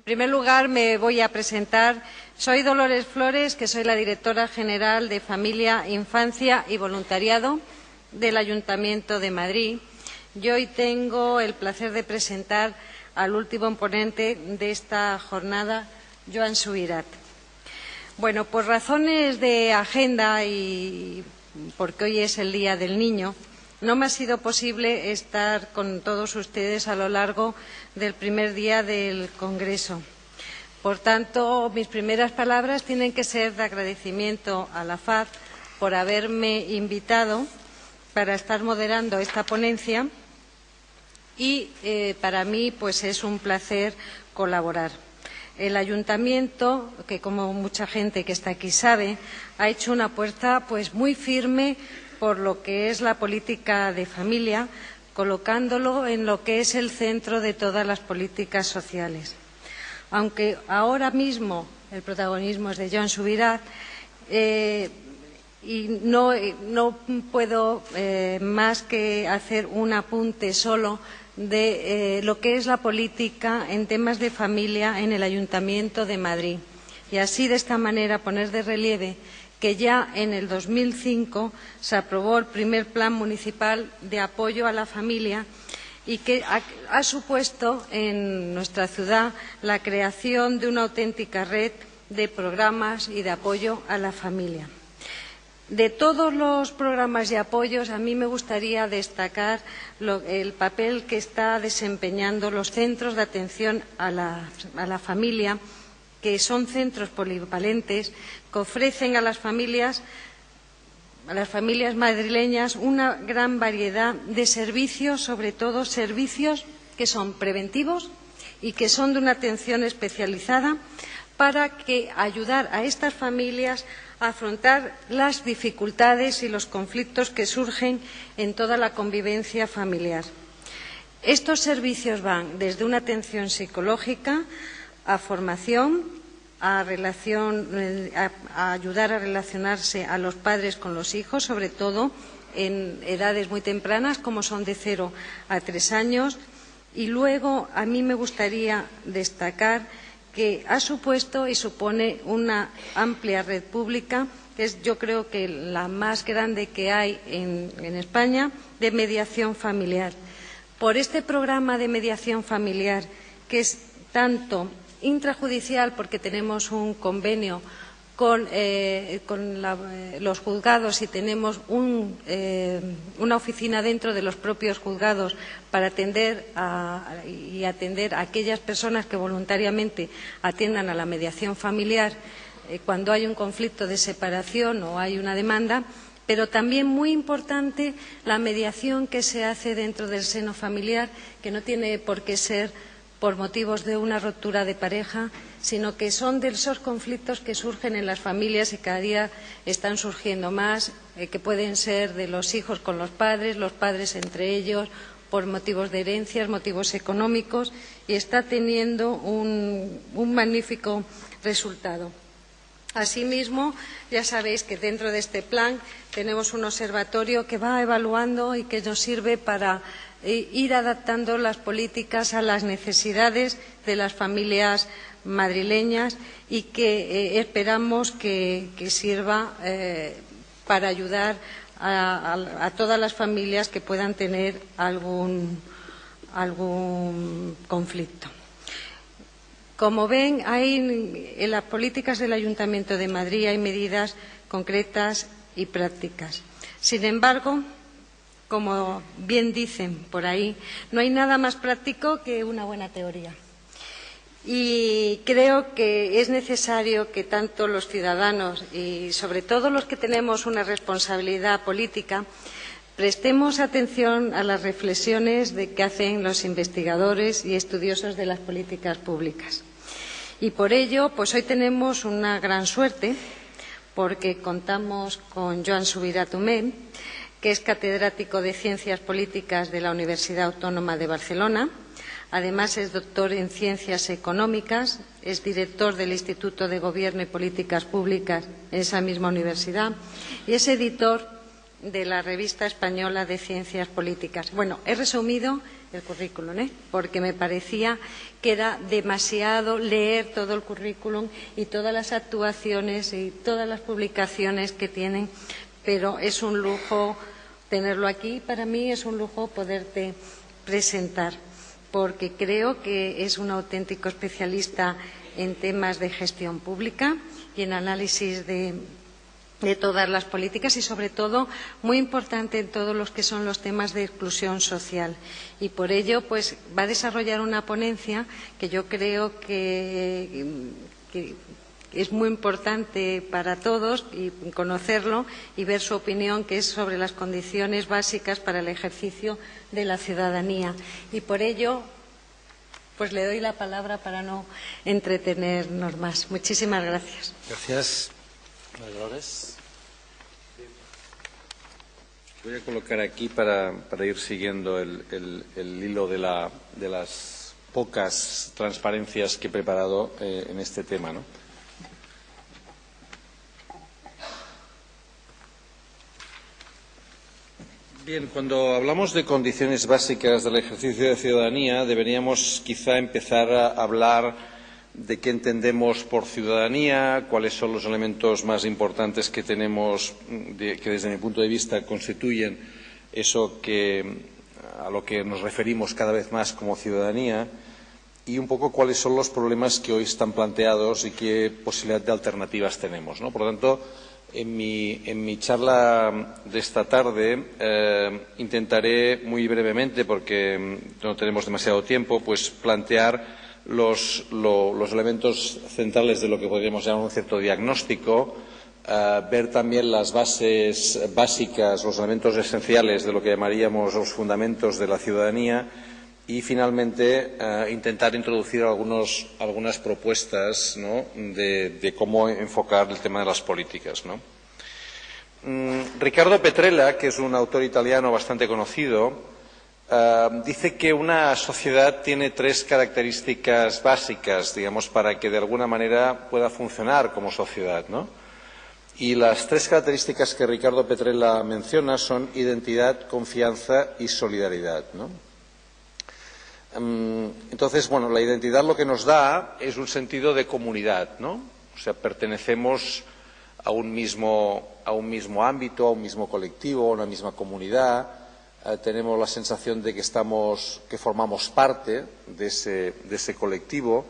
primer lugar, me voy a presentar. Soy Dolores Flores, que soy la directora general de Familia, Infancia y Voluntariado del Ayuntamiento de Madrid. Y hoy tengo el placer de presentar al último ponente de esta jornada, Joan Subirats. Bueno, por razones de agenda y porque hoy es el Día del Niño, no me ha sido posible estar con todos ustedes a lo largo del primer día del Congreso. Por tanto, mis primeras palabras tienen que ser de agradecimiento a la FAD por haberme invitado para estar moderando esta ponencia y para mí pues es un placer colaborar. El Ayuntamiento, que como mucha gente que está aquí sabe, ha hecho una apuesta pues muy firme por lo que es la política de familia, colocándolo en lo que es el centro de todas las políticas sociales. Aunque ahora mismo el protagonismo es de Joan Subirats, y no puedo más que hacer un apunte solo de lo que es la política en temas de familia en el Ayuntamiento de Madrid. Y así, de esta manera, poner de relieve que ya en el 2005 se aprobó el primer Plan Municipal de Apoyo a la Familia y que ha supuesto en nuestra ciudad la creación de una auténtica red de programas y de apoyo a la familia. De todos los programas y apoyos, a mí me gustaría destacar el papel que están desempeñando los centros de atención a la familia, que son centros polivalentes que ofrecen a las familias madrileñas una gran variedad de servicios, sobre todo servicios que son preventivos y que son de una atención especializada para ayudar a estas familias a afrontar las dificultades y los conflictos que surgen en toda la convivencia familiar. Estos servicios van desde una atención psicológica a formación, a ayudar a relacionarse a los padres con los hijos, sobre todo en edades muy tempranas, como son de 0 a 3 años. Y luego, a mí me gustaría destacar que ha supuesto y supone una amplia red pública, que es, yo creo, que la más grande que hay en España, de mediación familiar. Por este programa de mediación familiar, que es tanto intrajudicial, porque tenemos un convenio con los juzgados y tenemos una oficina dentro de los propios juzgados para atender a aquellas personas que voluntariamente atiendan a la mediación familiar cuando hay un conflicto de separación o hay una demanda, pero también muy importante la mediación que se hace dentro del seno familiar, que no tiene por qué ser por motivos de una ruptura de pareja, sino que son de esos conflictos que surgen en las familias y cada día están surgiendo más, que pueden ser de los hijos con los padres entre ellos, por motivos de herencias, motivos económicos, y está teniendo un magnífico resultado. Asimismo, ya sabéis que dentro de este plan tenemos un observatorio que va evaluando y que nos sirve para ir adaptando las políticas a las necesidades de las familias madrileñas y que esperamos que sirva para ayudar a todas las familias que puedan tener algún conflicto. Como ven, en las políticas del Ayuntamiento de Madrid hay medidas concretas y prácticas. Sin embargo, como bien dicen por ahí, no hay nada más práctico que una buena teoría. Y creo que es necesario que tanto los ciudadanos y sobre todo los que tenemos una responsabilidad política prestemos atención a las reflexiones que hacen los investigadores y estudiosos de las políticas públicas. Y por ello, pues hoy tenemos una gran suerte porque contamos con Joan Subirats Humé, que es catedrático de Ciencias Políticas de la Universidad Autónoma de Barcelona. Además, es doctor en Ciencias Económicas, es director del Instituto de Gobierno y Políticas Públicas en esa misma universidad y es editor de la Revista Española de Ciencias Políticas. Bueno, he resumido el currículum, porque me parecía que era demasiado leer todo el currículum y todas las actuaciones y todas las publicaciones que tienen, pero es un lujo tenerlo aquí. Para mí es un lujo poderte presentar, porque creo que es un auténtico especialista en temas de gestión pública y en análisis de todas las políticas y, sobre todo, muy importante en todos los que son los temas de exclusión social. Y por ello, pues, va a desarrollar una ponencia que yo creo que es muy importante para todos y conocerlo y ver su opinión, que es sobre las condiciones básicas para el ejercicio de la ciudadanía. Y por ello, pues le doy la palabra para no entretenernos más. Muchísimas gracias. Gracias. Dolores. Voy a colocar aquí para ir siguiendo el hilo de las pocas transparencias que he preparado en este tema, ¿no? Bien, cuando hablamos de condiciones básicas del ejercicio de ciudadanía, deberíamos quizá empezar a hablar de qué entendemos por ciudadanía, cuáles son los elementos más importantes que tenemos, que desde mi punto de vista constituyen eso a lo que nos referimos cada vez más como ciudadanía, y un poco cuáles son los problemas que hoy están planteados y qué posibilidad de alternativas tenemos, ¿no? Por lo tanto, en mi charla de esta tarde intentaré muy brevemente, porque no tenemos demasiado tiempo, pues plantear los elementos centrales de lo que podríamos llamar un cierto diagnóstico, ver también las bases básicas, los elementos esenciales de lo que llamaríamos los fundamentos de la ciudadanía y, finalmente, intentar introducir algunas propuestas, ¿no?, de cómo enfocar el tema de las políticas, ¿no? Riccardo Petrella, que es un autor italiano bastante conocido, dice que una sociedad tiene tres características básicas, digamos, para que de alguna manera pueda funcionar como sociedad, ¿no? Y las tres características que Riccardo Petrella menciona son identidad, confianza y solidaridad, ¿no? Entonces, bueno, la identidad lo que nos da es un sentido de comunidad, ¿no? O sea, pertenecemos a un mismo ámbito, a un mismo colectivo, a una misma comunidad. Tenemos la sensación de que formamos parte de ese colectivo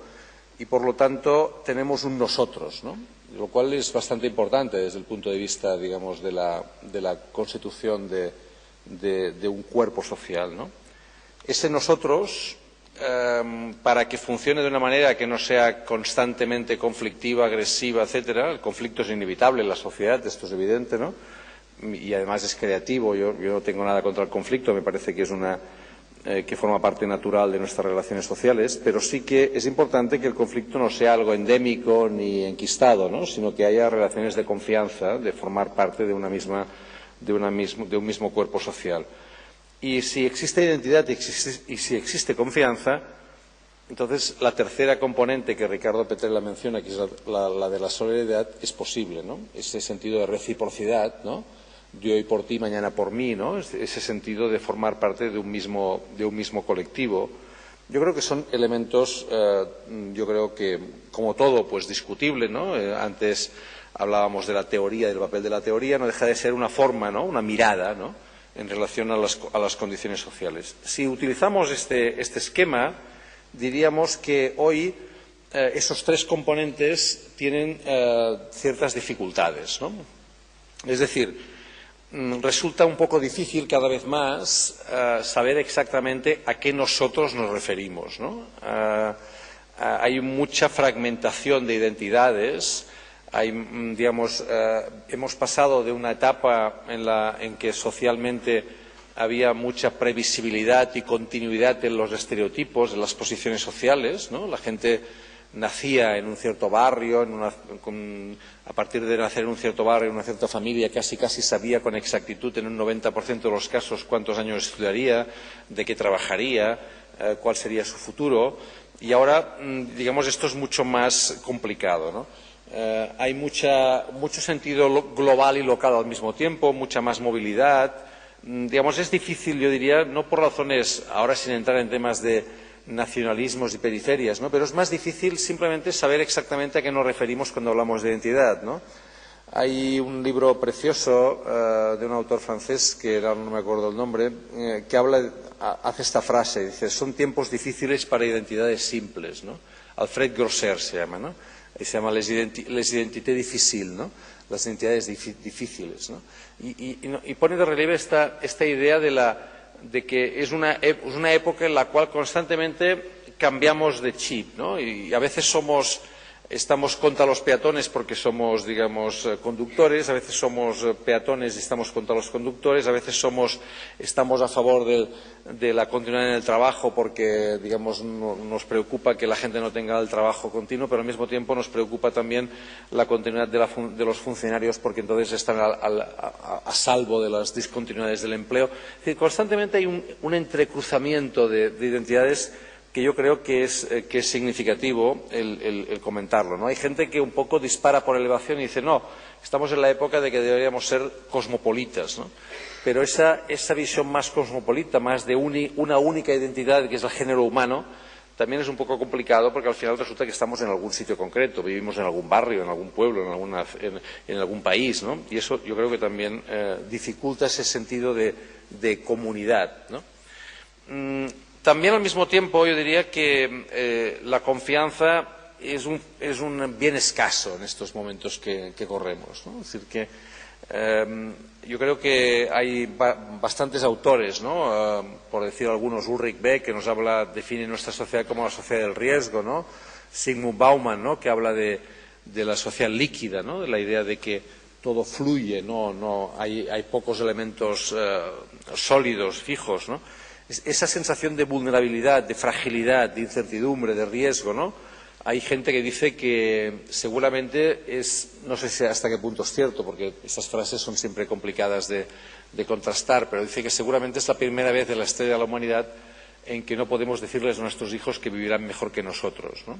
y, por lo tanto, tenemos un nosotros, ¿no? Lo cual es bastante importante desde el punto de vista, digamos, de la constitución de un cuerpo social, ¿no? Ese nosotros, para que funcione de una manera que no sea constantemente conflictiva, agresiva, etcétera, el conflicto es inevitable en la sociedad, esto es evidente, ¿no? Y además es creativo. Yo no tengo nada contra el conflicto, me parece que es que forma parte natural de nuestras relaciones sociales, pero sí que es importante que el conflicto no sea algo endémico ni enquistado, ¿no?, sino que haya relaciones de confianza, de formar parte de un mismo cuerpo social. Y si existe identidad y si existe confianza, entonces la tercera componente que Riccardo Petrella menciona, que es la de la solidaridad, es posible, ¿no? Ese sentido de reciprocidad, ¿no? Yo hoy por ti, mañana por mí, ¿no? Ese sentido de formar parte de un mismo colectivo. Yo creo que son elementos, yo creo que, como todo, pues discutible, ¿no? Antes hablábamos de la teoría, del papel de la teoría, no deja de ser una forma, ¿no?, una mirada, ¿no?, en relación a las condiciones sociales. Si utilizamos este esquema, diríamos que hoy esos tres componentes tienen ciertas dificultades, ¿no? Es decir, resulta un poco difícil cada vez más saber exactamente a qué nosotros nos referimos, ¿no? Hay mucha fragmentación de identidades. Hemos pasado de una etapa en que socialmente había mucha previsibilidad y continuidad en los estereotipos, en las posiciones sociales, ¿no? La gente nacía en un cierto barrio, a partir de nacer en un cierto barrio, en una cierta familia, casi sabía con exactitud, en un 90% de los casos, cuántos años estudiaría, de qué trabajaría, cuál sería su futuro. Y ahora, digamos, esto es mucho más complicado, ¿no? Hay mucho sentido global y local al mismo tiempo, mucha más movilidad, digamos, es difícil, yo diría, no por razones, ahora sin entrar en temas de nacionalismos y periferias, ¿no? Pero es más difícil simplemente saber exactamente a qué nos referimos cuando hablamos de identidad, ¿no? Hay un libro precioso de un autor francés, que ahora no me acuerdo el nombre, que hace esta frase, dice: son tiempos difíciles para identidades simples, ¿no? Alfred Grosser se llama, ¿no? Y se llama Les identités difficiles, ¿no? Las identidades difíciles, ¿no? Y pone de relieve esta idea de que es una época en la cual constantemente cambiamos de chip, ¿no? Y a veces estamos contra los peatones porque somos, digamos, conductores, a veces somos peatones y estamos contra los conductores, a veces estamos a favor de la continuidad en el trabajo porque, digamos, nos preocupa que la gente no tenga el trabajo continuo, pero al mismo tiempo nos preocupa también la continuidad de los funcionarios porque entonces están a salvo de las discontinuidades del empleo. Es decir, constantemente hay un entrecruzamiento de identidades que yo creo que es significativo el comentarlo, ¿no? Hay gente que un poco dispara por elevación y dice: no, estamos en la época de que deberíamos ser cosmopolitas, ¿no? Pero esa visión más cosmopolita, más de una única identidad, que es el género humano, también es un poco complicado porque al final resulta que estamos en algún sitio concreto, vivimos en algún barrio, en algún pueblo, en algún país, ¿no? Y eso yo creo que también dificulta ese sentido de comunidad, ¿no? También, al mismo tiempo, yo diría que la confianza es un bien escaso en estos momentos que corremos, ¿no? Es decir, que yo creo que hay bastantes autores, ¿no? Por decir algunos, Ulrich Beck, que define nuestra sociedad como la sociedad del riesgo, ¿no? Zygmunt Bauman, ¿no? Que habla de la sociedad líquida, ¿no? De la idea de que todo fluye, no hay pocos elementos sólidos, fijos, ¿no? Esa sensación de vulnerabilidad, de fragilidad, de incertidumbre, de riesgo, ¿no? Hay gente que dice que seguramente no sé si hasta qué punto es cierto, porque esas frases son siempre complicadas de contrastar, pero dice que seguramente es la primera vez en la historia de la humanidad en que no podemos decirles a nuestros hijos que vivirán mejor que nosotros, ¿no?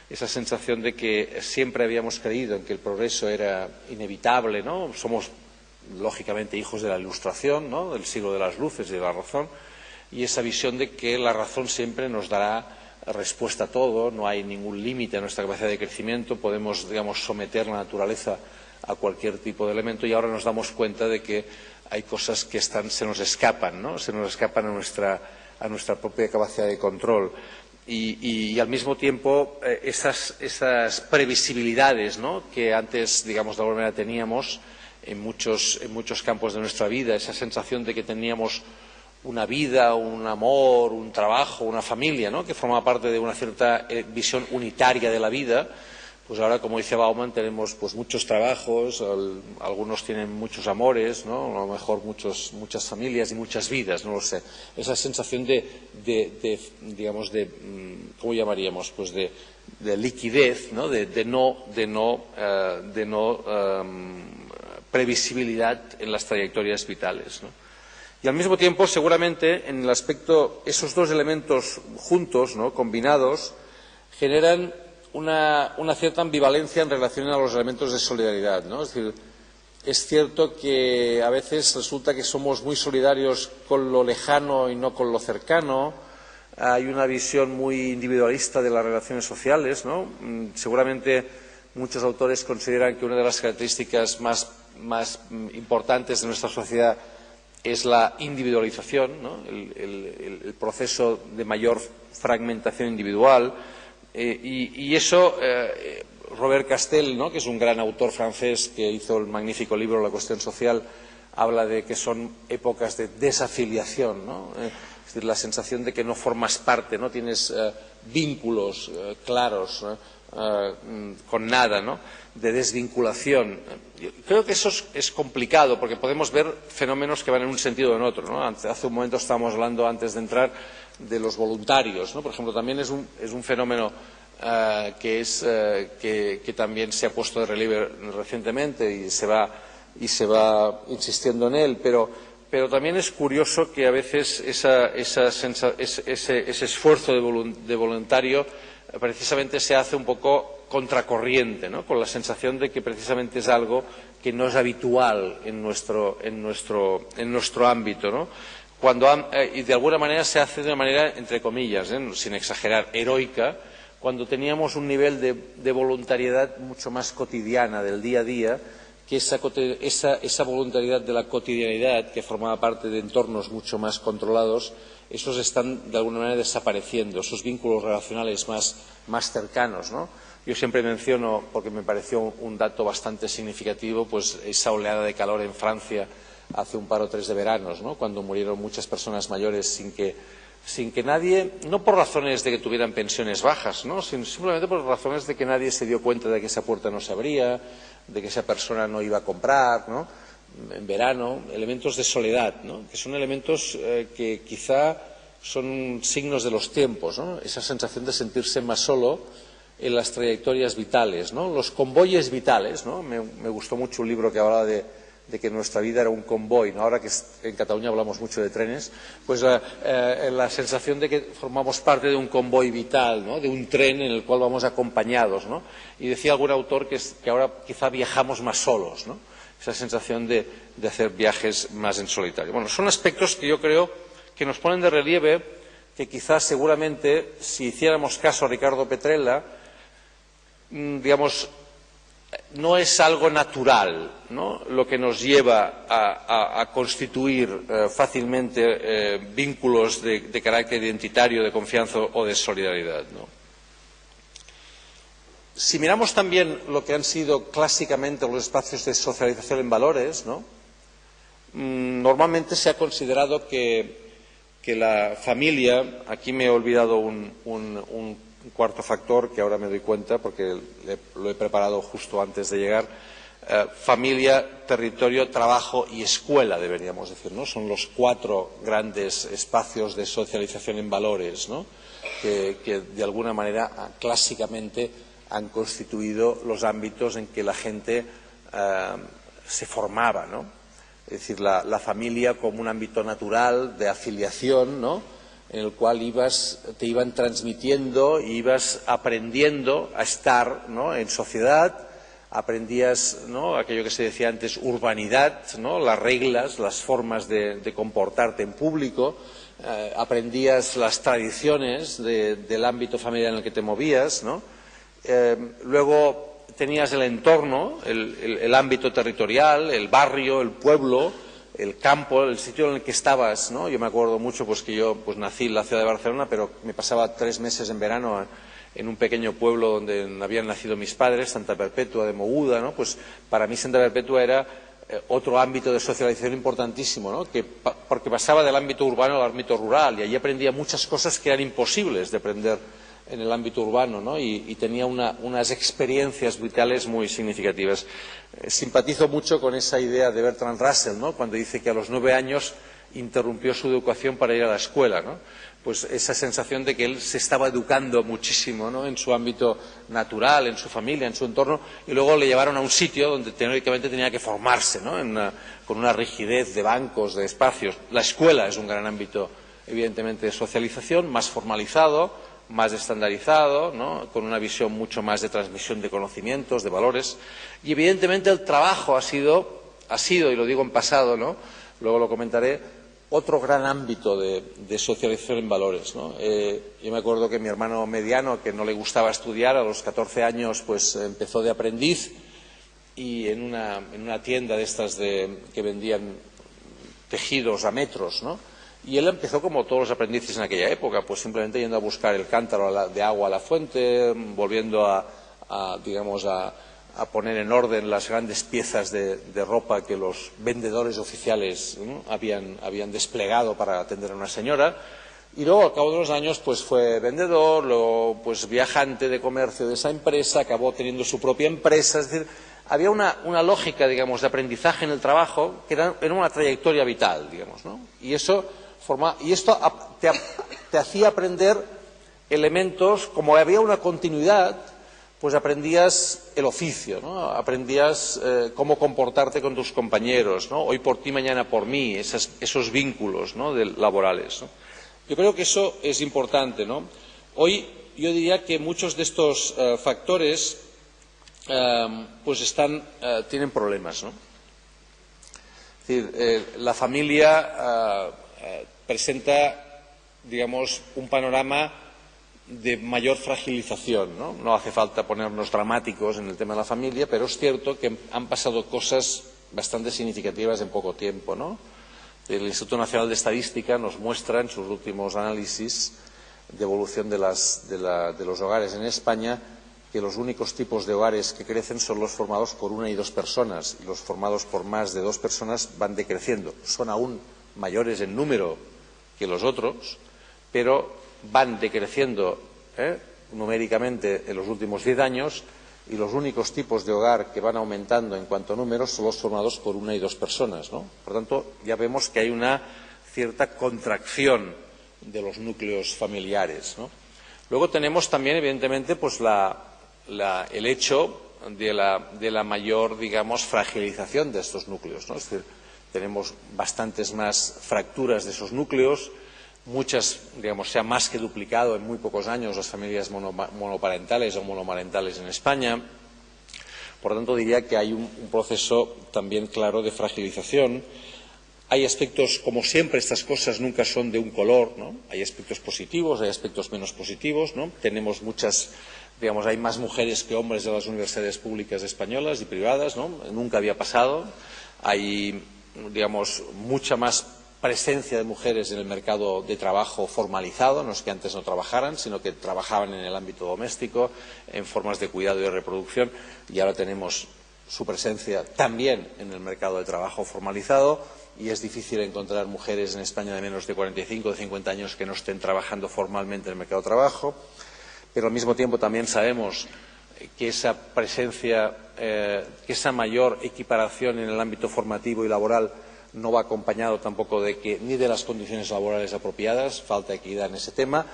Esa sensación de que siempre habíamos creído en que el progreso era inevitable, ¿no? Somos, lógicamente, hijos de la Ilustración, ¿no? Del siglo de las luces y de la razón. Y esa visión de que la razón siempre nos dará respuesta a todo, no hay ningún límite a nuestra capacidad de crecimiento, podemos, digamos, someter la naturaleza a cualquier tipo de elemento, y ahora nos damos cuenta de que hay cosas que se nos escapan, ¿no? Se nos escapan a nuestra propia capacidad de control. Y al mismo tiempo esas previsibilidades, ¿no? Que antes, digamos, de alguna manera teníamos en muchos campos de nuestra vida, esa sensación de que teníamos una vida, un amor, un trabajo, una familia, ¿no? Que formaba parte de una cierta visión unitaria de la vida. Pues ahora, como dice Bauman, tenemos pues muchos trabajos, algunos tienen muchos amores, ¿no? A lo mejor muchas familias y muchas vidas, no lo sé. Esa sensación digamos, ¿cómo llamaríamos? Pues de liquidez, ¿no? De no previsibilidad en las trayectorias vitales, ¿no? Y al mismo tiempo, seguramente, en el aspecto, esos dos elementos juntos, ¿no? Combinados, generan una cierta ambivalencia en relación a los elementos de solidaridad, ¿no? Es decir, es cierto que a veces resulta que somos muy solidarios con lo lejano y no con lo cercano. Hay una visión muy individualista de las relaciones sociales, ¿no? Seguramente muchos autores consideran que una de las características más importantes de nuestra sociedad es la individualización, ¿no? El proceso de mayor fragmentación individual. Y eso, Robert Castel, ¿no? Que es un gran autor francés que hizo el magnífico libro La cuestión social, habla de que son épocas de desafiliación, ¿no? Es decir, la sensación de que no formas parte, no tienes vínculos claros con nada, ¿no? De desvinculación. Creo que eso es complicado porque podemos ver fenómenos que van en un sentido o en otro, ¿no? Hace un momento estábamos hablando, antes de entrar, de los voluntarios, ¿no? Por ejemplo, también es un fenómeno que también se ha puesto de relieve recientemente y se va insistiendo en él, pero también es curioso que a veces ese esfuerzo de voluntario precisamente se hace un poco contracorriente, ¿no? Con la sensación de que precisamente es algo que no es habitual en nuestro ámbito, ¿no? Y de alguna manera se hace de una manera, entre comillas, sin exagerar, heroica, cuando teníamos un nivel de voluntariedad mucho más cotidiana del día a día, que esa voluntariedad de la cotidianidad, que formaba parte de entornos mucho más controlados, esos están de alguna manera desapareciendo, esos vínculos relacionales más cercanos, ¿no? Yo siempre menciono, porque me pareció un dato bastante significativo, pues esa oleada de calor en Francia hace un par o tres de veranos, ¿no? Cuando murieron muchas personas mayores sin que nadie, no por razones de que tuvieran pensiones bajas, ¿no? Sino simplemente por razones de que nadie se dio cuenta de que esa puerta no se abría, de que esa persona no iba a comprar, ¿no? En verano, elementos de soledad, ¿no? Que son elementos que quizá son signos de los tiempos, ¿no? Esa sensación de sentirse más solo en las trayectorias vitales, ¿no? Los convoyes vitales, ¿no? Me gustó mucho un libro que hablaba de que nuestra vida era un convoy, ¿no? Ahora que en Cataluña hablamos mucho de trenes, pues la sensación de que formamos parte de un convoy vital, ¿no? De un tren en el cual vamos acompañados, ¿no? Y decía algún autor que ahora quizá viajamos más solos, ¿no? Esa sensación de hacer viajes más en solitario. Bueno, son aspectos que yo creo que nos ponen de relieve que quizás seguramente si hiciéramos caso a Ricardo Petrella, digamos, no es algo natural, ¿no? Lo que nos lleva a constituir fácilmente vínculos de carácter identitario, de confianza o de solidaridad, ¿no? Si miramos también lo que han sido clásicamente los espacios de socialización en valores, ¿no? Normalmente se ha considerado que la familia, aquí me he olvidado un cuarto factor que ahora me doy cuenta porque lo he preparado justo antes de llegar, familia, territorio, trabajo y escuela, deberíamos decir, ¿no? Son los 4 grandes espacios de socialización en valores, ¿no? Que de alguna manera clásicamente han constituido los ámbitos en que la gente se formaba, ¿no? Es decir, la familia como un ámbito natural de afiliación, ¿no? En el cual te iban transmitiendo e ibas aprendiendo a estar, ¿no? En sociedad, aprendías, ¿no? Aquello que se decía antes, urbanidad, ¿no? Las reglas, las formas de comportarte en público, aprendías las tradiciones del ámbito familiar en el que te movías, ¿no? Luego tenías el entorno, el ámbito territorial, el barrio, el pueblo, el campo, el sitio en el que estabas, ¿no? Yo me acuerdo mucho pues que yo nací en la ciudad de Barcelona, pero me pasaba 3 meses en verano en un pequeño pueblo donde habían nacido mis padres, Santa Perpetua de Moguda, ¿no? Pues para mí Santa Perpetua era otro ámbito de socialización importantísimo, ¿no? Porque pasaba del ámbito urbano al ámbito rural y allí aprendía muchas cosas que eran imposibles de aprender en el ámbito urbano, ¿no? Y tenía unas experiencias vitales muy significativas. Simpatizo mucho con esa idea de Bertrand Russell, ¿no? Cuando dice que a los 9 años interrumpió su educación para ir a la escuela, ¿no? Pues esa sensación de que él se estaba educando muchísimo, ¿no? En su ámbito natural, en su familia, en su entorno, y luego le llevaron a un sitio donde teóricamente tenía que formarse, ¿no? Con una rigidez de bancos, de espacios. La escuela es un gran ámbito, evidentemente, de socialización, más formalizado, más estandarizado, ¿no? Con una visión mucho más de transmisión de conocimientos, de valores. Y evidentemente el trabajo ha sido, y lo digo en pasado, ¿no? Luego lo comentaré, otro gran ámbito de socialización en valores, ¿no? Yo me acuerdo que mi hermano mediano, que no le gustaba estudiar, a los 14 años pues empezó de aprendiz y en una tienda de estas que vendían tejidos a metros, ¿no? Y él empezó como todos los aprendices en aquella época, pues simplemente yendo a buscar el cántaro de agua a la fuente, volviendo a poner en orden las grandes piezas de ropa que los vendedores oficiales, ¿no? habían desplegado para atender a una señora. Y luego, al cabo de los años, pues fue vendedor, luego pues viajante de comercio de esa empresa, acabó teniendo su propia empresa. Es decir, había una lógica, digamos, de aprendizaje en el trabajo que era una trayectoria vital, digamos, ¿no? Y esto te hacía aprender elementos, como había una continuidad, pues aprendías el oficio, ¿no? Aprendías cómo comportarte con tus compañeros, ¿no? Hoy por ti, mañana por mí, esos vínculos, ¿no? laborales, ¿no? Yo creo que eso es importante, ¿no? Hoy yo diría que muchos de estos factores pues tienen problemas, ¿no? Es decir, la familia presenta, digamos, un panorama de mayor fragilización, ¿no? No hace falta ponernos dramáticos en el tema de la familia, pero es cierto que han pasado cosas bastante significativas en poco tiempo, ¿no? El Instituto Nacional de Estadística nos muestra en sus últimos análisis de evolución de los hogares en España que los únicos tipos de hogares que crecen son los formados por una y dos personas, y los formados por más de dos personas van decreciendo. Son aún mayores en número que los otros, pero van decreciendo numéricamente en los últimos 10 años, y los únicos tipos de hogar que van aumentando en cuanto a números son los formados por una y dos personas, ¿no? Por tanto, ya vemos que hay una cierta contracción de los núcleos familiares, ¿no? Luego tenemos también, evidentemente, pues el hecho de la mayor, digamos, fragilización de estos núcleos, ¿no? Es decir, tenemos bastantes más fracturas de esos núcleos, muchas, digamos, se ha más que duplicado en muy pocos años las familias monoparentales o monomarentales en España. Por tanto, diría que hay un proceso también claro de fragilización. Hay aspectos, como siempre, estas cosas nunca son de un color, ¿no? Hay aspectos positivos, hay aspectos menos positivos, ¿no? Tenemos muchas, digamos, hay más mujeres que hombres de las universidades públicas españolas y privadas, ¿no? Nunca había pasado. Hay, digamos, mucha más presencia de mujeres en el mercado de trabajo formalizado, no es que antes no trabajaran, sino que trabajaban en el ámbito doméstico, en formas de cuidado y de reproducción, y ahora tenemos su presencia también en el mercado de trabajo formalizado, y es difícil encontrar mujeres en España de menos de 45 o de 50 años que no estén trabajando formalmente en el mercado de trabajo, pero al mismo tiempo también sabemos que esa presencia, que esa mayor equiparación en el ámbito formativo y laboral no va acompañado tampoco ni de las condiciones laborales apropiadas, falta equidad en ese tema,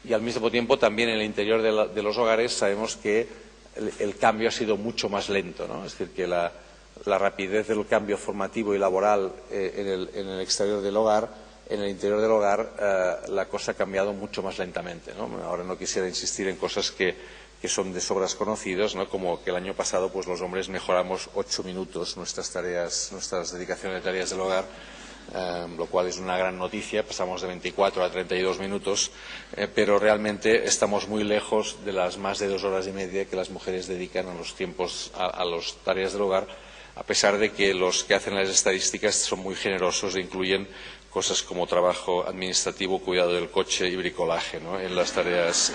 y al mismo tiempo también en el interior de los hogares sabemos que el cambio ha sido mucho más lento, ¿no? Es decir, que la rapidez del cambio formativo y laboral en el exterior del hogar, en el interior del hogar la cosa ha cambiado mucho más lentamente, ¿no? Ahora no quisiera insistir en cosas que son de sobras conocidos, ¿no? Como que el año pasado pues los hombres mejoramos 8 minutos nuestras dedicaciones de tareas del hogar, lo cual es una gran noticia. Pasamos de 24 a 32 minutos, pero realmente estamos muy lejos de las más de 2 horas y media que las mujeres dedican a las tareas del hogar, a pesar de que los que hacen las estadísticas son muy generosos e incluyen cosas como trabajo administrativo, cuidado del coche y bricolaje, ¿no? en las tareas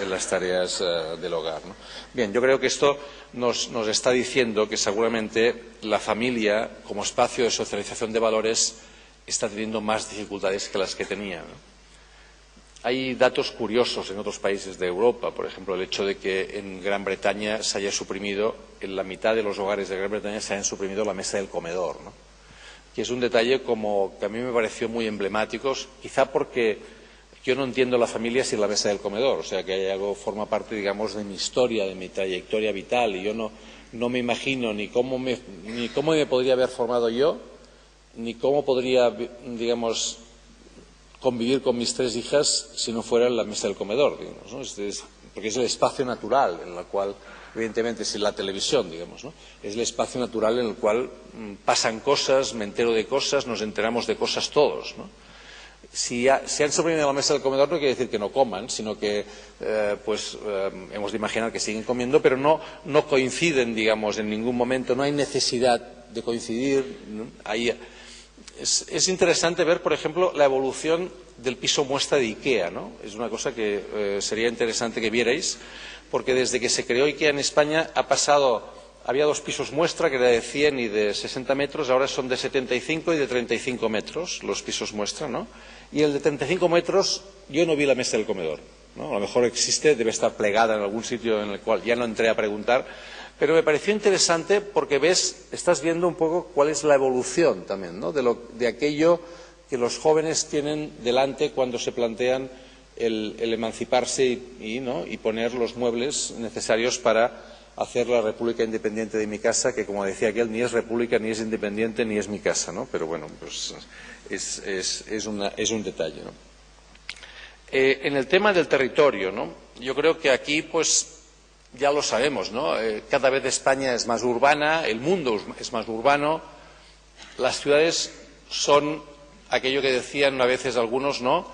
del hogar, ¿no? Bien, yo creo que esto nos está diciendo que seguramente la familia, como espacio de socialización de valores, está teniendo más dificultades que las que tenía, ¿no? Hay datos curiosos en otros países de Europa, por ejemplo, el hecho de que en Gran Bretaña se haya suprimido, en la mitad de los hogares de Gran Bretaña se hayan suprimido la mesa del comedor, ¿no? Que es un detalle que a mí me pareció muy emblemático, quizá porque yo no entiendo la familia sin la mesa del comedor, o sea que hay algo, forma parte, digamos, de mi historia, de mi trayectoria vital, y yo no me imagino ni cómo me podría haber formado yo, ni cómo podría, digamos, convivir con mis 3 hijas si no fuera en la mesa del comedor, digamos, ¿no? Porque es el espacio natural en el cual, evidentemente, sin la televisión, digamos, ¿no? Es el espacio natural en el cual pasan cosas, me entero de cosas, nos enteramos de cosas todos, ¿no? Si han suprimido la mesa del comedor no quiere decir que no coman, sino que hemos de imaginar que siguen comiendo, pero no coinciden, digamos, en ningún momento, no hay necesidad de coincidir, ¿no? Es interesante ver, por ejemplo, la evolución del piso muestra de IKEA, ¿no? Es una cosa que sería interesante que vierais, porque desde que se creó IKEA en España había 2 pisos muestra, que era de 100 y de 60 metros, ahora son de 75 y de 35 metros los pisos muestra, ¿no? Y el de 35 metros yo no vi la mesa del comedor, ¿no? A lo mejor existe, debe estar plegada en algún sitio en el cual ya no entré a preguntar, pero me pareció interesante porque estás viendo un poco cuál es la evolución también, ¿no? de aquello que los jóvenes tienen delante cuando se plantean el emanciparse y poner los muebles necesarios para hacer la república independiente de mi casa, que, como decía aquel, ni es república, ni es independiente, ni es mi casa, ¿no? Pero bueno, pues es un detalle, ¿no? En el tema del territorio, ¿no? yo creo que aquí, pues, ya lo sabemos, ¿no? Cada vez España es más urbana, el mundo es más urbano, las ciudades son aquello que decían a veces algunos, ¿no?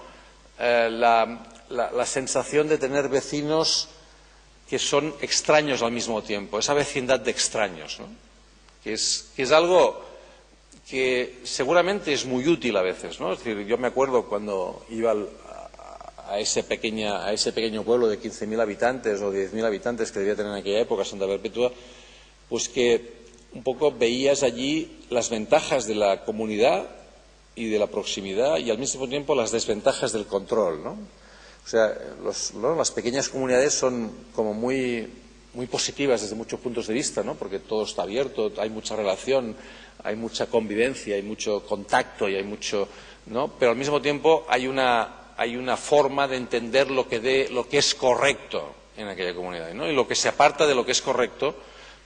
La sensación de tener vecinos que son extraños al mismo tiempo, esa vecindad de extraños, ¿no? Que es algo que seguramente es muy útil a veces, ¿no? Es decir, yo me acuerdo cuando iba a ese pequeño pueblo de 15.000 habitantes o 10.000 habitantes que debía tener en aquella época Santa Perpetua, pues que un poco veías allí las ventajas de la comunidad y de la proximidad y al mismo tiempo las desventajas del control, ¿no? O sea, las pequeñas comunidades son como muy positivas desde muchos puntos de vista, ¿no? Porque todo está abierto, hay mucha relación, hay mucha convivencia, hay mucho contacto y hay mucho, ¿no? Pero al mismo tiempo hay una forma de entender lo que es correcto en aquella comunidad, ¿no? Y lo que se aparta de lo que es correcto,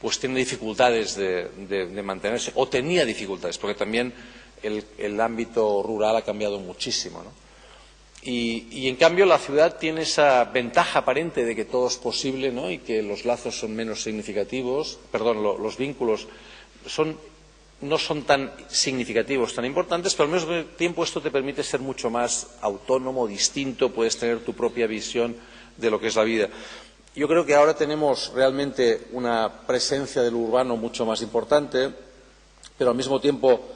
pues tiene dificultades de mantenerse, o tenía dificultades, porque también el ámbito rural ha cambiado muchísimo, ¿no? Y en cambio la ciudad tiene esa ventaja aparente de que todo es posible, ¿no? Y que los lazos son menos significativos, perdón, los vínculos no son tan significativos, tan importantes, pero al mismo tiempo esto te permite ser mucho más autónomo, distinto, puedes tener tu propia visión de lo que es la vida. Yo creo que ahora tenemos realmente una presencia del urbano mucho más importante, pero al mismo tiempo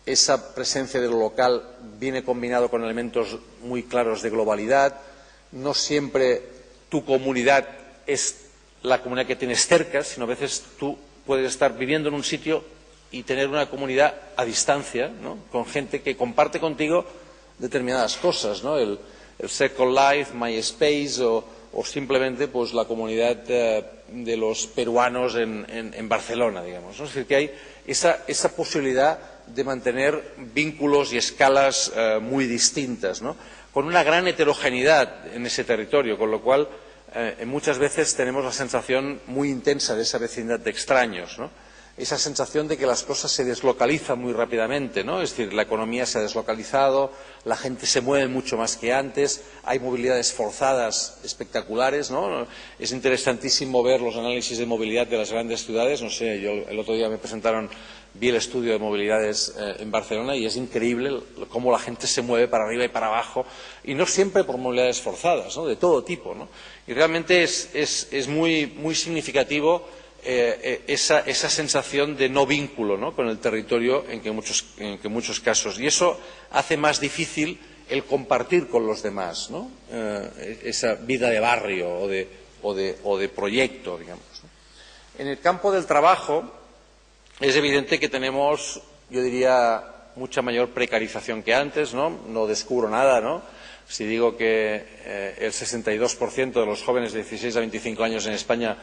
esa presencia de lo local viene combinado con elementos muy claros de globalidad. No siempre tu comunidad es la comunidad que tienes cerca, sino a veces tú puedes estar viviendo en un sitio y tener una comunidad a distancia, ¿no? Con gente que comparte contigo determinadas cosas, ¿no? El Second Life, MySpace o simplemente pues la comunidad de los peruanos en Barcelona, digamos, ¿no? Es decir, que hay esa posibilidad de mantener vínculos y escalas muy distintas, ¿no? Con una gran heterogeneidad en ese territorio, con lo cual muchas veces tenemos la sensación muy intensa de esa vecindad de extraños, ¿no? Esa sensación de que las cosas se deslocalizan muy rápidamente, ¿no? Es decir, la economía se ha deslocalizado, la gente se mueve mucho más que antes, hay movilidades forzadas espectaculares, ¿no? Es interesantísimo ver los análisis de movilidad de las grandes ciudades. No sé, yo el otro día vi el estudio de movilidades en Barcelona y es increíble cómo la gente se mueve para arriba y para abajo, y no siempre por movilidades forzadas, ¿no? De todo tipo, ¿no? Y realmente es muy significativo esa sensación de no vínculo, ¿no? Con el territorio en que muchos casos, y eso hace más difícil el compartir con los demás, ¿no? Esa vida de barrio o de proyecto, digamos, ¿no? En el campo del trabajo es evidente que tenemos, yo diría, mucha mayor precarización que antes, ¿no? No descubro nada, ¿no? Si digo que el 62% de los jóvenes de 16 a 25 años en España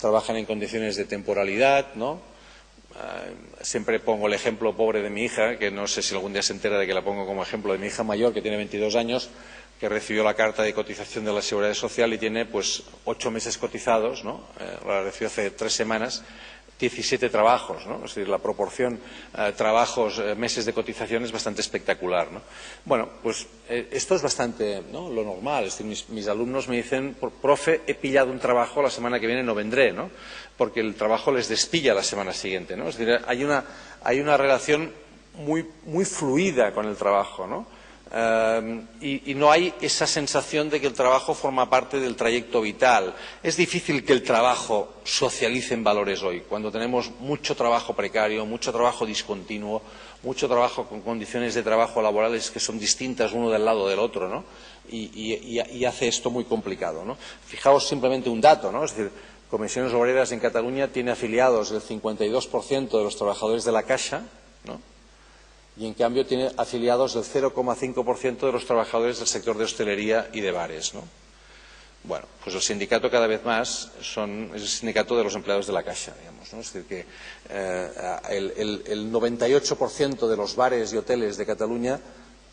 trabajan en condiciones de temporalidad, ¿no? Siempre pongo el ejemplo pobre de mi hija, que no sé si algún día se entera de que la pongo como ejemplo, de mi hija mayor, que tiene 22 años, que recibió la carta de cotización de la Seguridad Social y tiene pues 8 meses cotizados, ¿no? La recibió hace 3 semanas, 17 trabajos, ¿no? Es decir, la proporción trabajos, meses de cotización es bastante espectacular, ¿no? Bueno, pues esto es bastante, ¿no?, lo normal. Es decir, mis alumnos me dicen, profe, he pillado un trabajo, la semana que viene no vendré, ¿no? Porque el trabajo les despilla la semana siguiente, ¿no? Es decir, hay una relación muy fluida con el trabajo, ¿no? Y no hay esa sensación de que el trabajo forma parte del trayecto vital. Es difícil que el trabajo socialice en valores hoy, cuando tenemos mucho trabajo precario, mucho trabajo discontinuo, mucho trabajo con condiciones de trabajo laborales que son distintas uno del lado del otro, ¿no? Y hace esto muy complicado, ¿no? Fijaos simplemente un dato, ¿no? Es decir, Comisiones Obreras en Cataluña tiene afiliados el 52% de los trabajadores de la Caixa, ¿no? Y en cambio tiene afiliados el 0,5% de los trabajadores del sector de hostelería y de bares, ¿no? Bueno, pues el sindicato cada vez más es el sindicato de los empleados de la Caixa, digamos, ¿no? Es decir, que el 98% de los bares y hoteles de Cataluña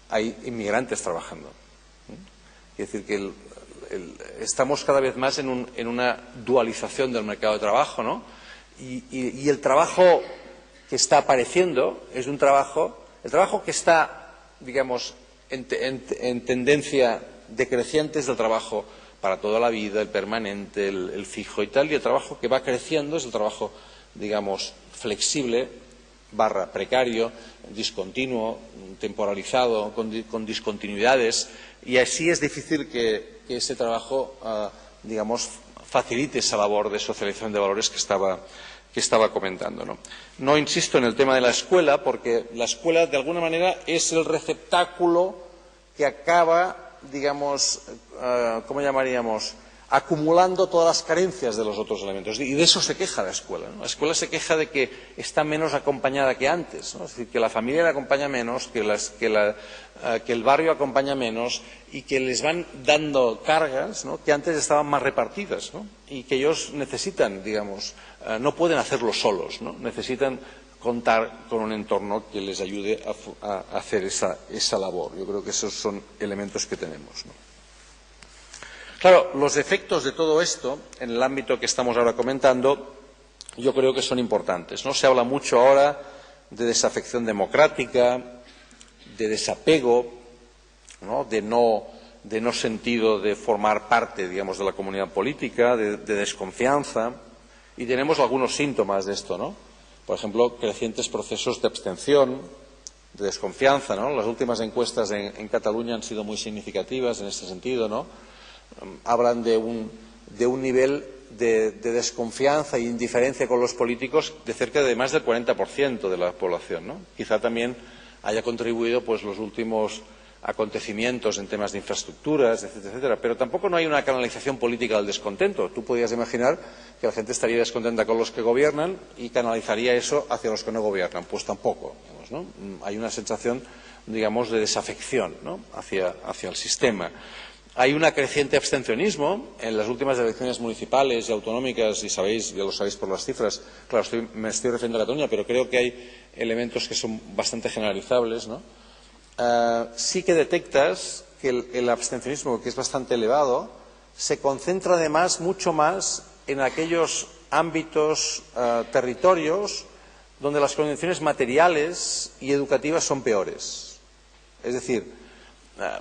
hay inmigrantes trabajando, ¿no? Es decir, que estamos cada vez más en una dualización del mercado de trabajo, ¿no? Y el trabajo que está apareciendo es el trabajo que está, digamos, en tendencia decreciente es el trabajo para toda la vida, el permanente, el fijo y tal, y el trabajo que va creciendo es el trabajo, digamos, flexible, barra precario, discontinuo, temporalizado, con discontinuidades, y así es difícil que ese trabajo, digamos, facilite esa labor de socialización de valores que estaba comentando, ¿no? No insisto en el tema de la escuela, porque la escuela, de alguna manera, es el receptáculo que acaba, digamos, ¿cómo llamaríamos?, acumulando todas las carencias de los otros elementos. Y de eso se queja la escuela, ¿no? La escuela se queja de que está menos acompañada que antes, ¿no? Es decir, que la familia la acompaña menos, que el barrio acompaña menos y que les van dando cargas, ¿no?, que antes estaban más repartidas, ¿no?, y que ellos necesitan, digamos, no pueden hacerlo solos, ¿no?, necesitan contar con un entorno que les ayude a hacer esa labor. Yo creo que esos son elementos que tenemos, ¿no? Claro, los efectos de todo esto, en el ámbito que estamos ahora comentando, yo creo que son importantes, ¿no? Se habla mucho ahora de desafección democrática, de desapego, ¿no?, de no sentido de formar parte, digamos, de la comunidad política, de desconfianza, y tenemos algunos síntomas de esto, ¿no? Por ejemplo, crecientes procesos de abstención, de desconfianza, ¿no? Las últimas encuestas en Cataluña han sido muy significativas en este sentido, ¿no? Hablan de un nivel de desconfianza e indiferencia con los políticos de cerca de más del 40% de la población, ¿no? Quizá también haya contribuido, pues, los últimos acontecimientos en temas de infraestructuras, etcétera, etcétera. Pero tampoco no hay una canalización política del descontento. Tú podías imaginar que la gente estaría descontenta con los que gobiernan y canalizaría eso hacia los que no gobiernan. Pues tampoco, digamos, ¿no? Hay una sensación, digamos, de desafección, ¿no?, hacia el sistema. Hay un creciente abstencionismo en las últimas elecciones municipales y autonómicas, y sabéis, ya lo sabéis por las cifras. Claro, me estoy refiriendo a Cataluña, pero creo que hay elementos que son bastante generalizables, ¿no? Sí que detectas que el abstencionismo, que es bastante elevado, se concentra además mucho más en aquellos ámbitos, territorios, donde las condiciones materiales y educativas son peores. Es decir,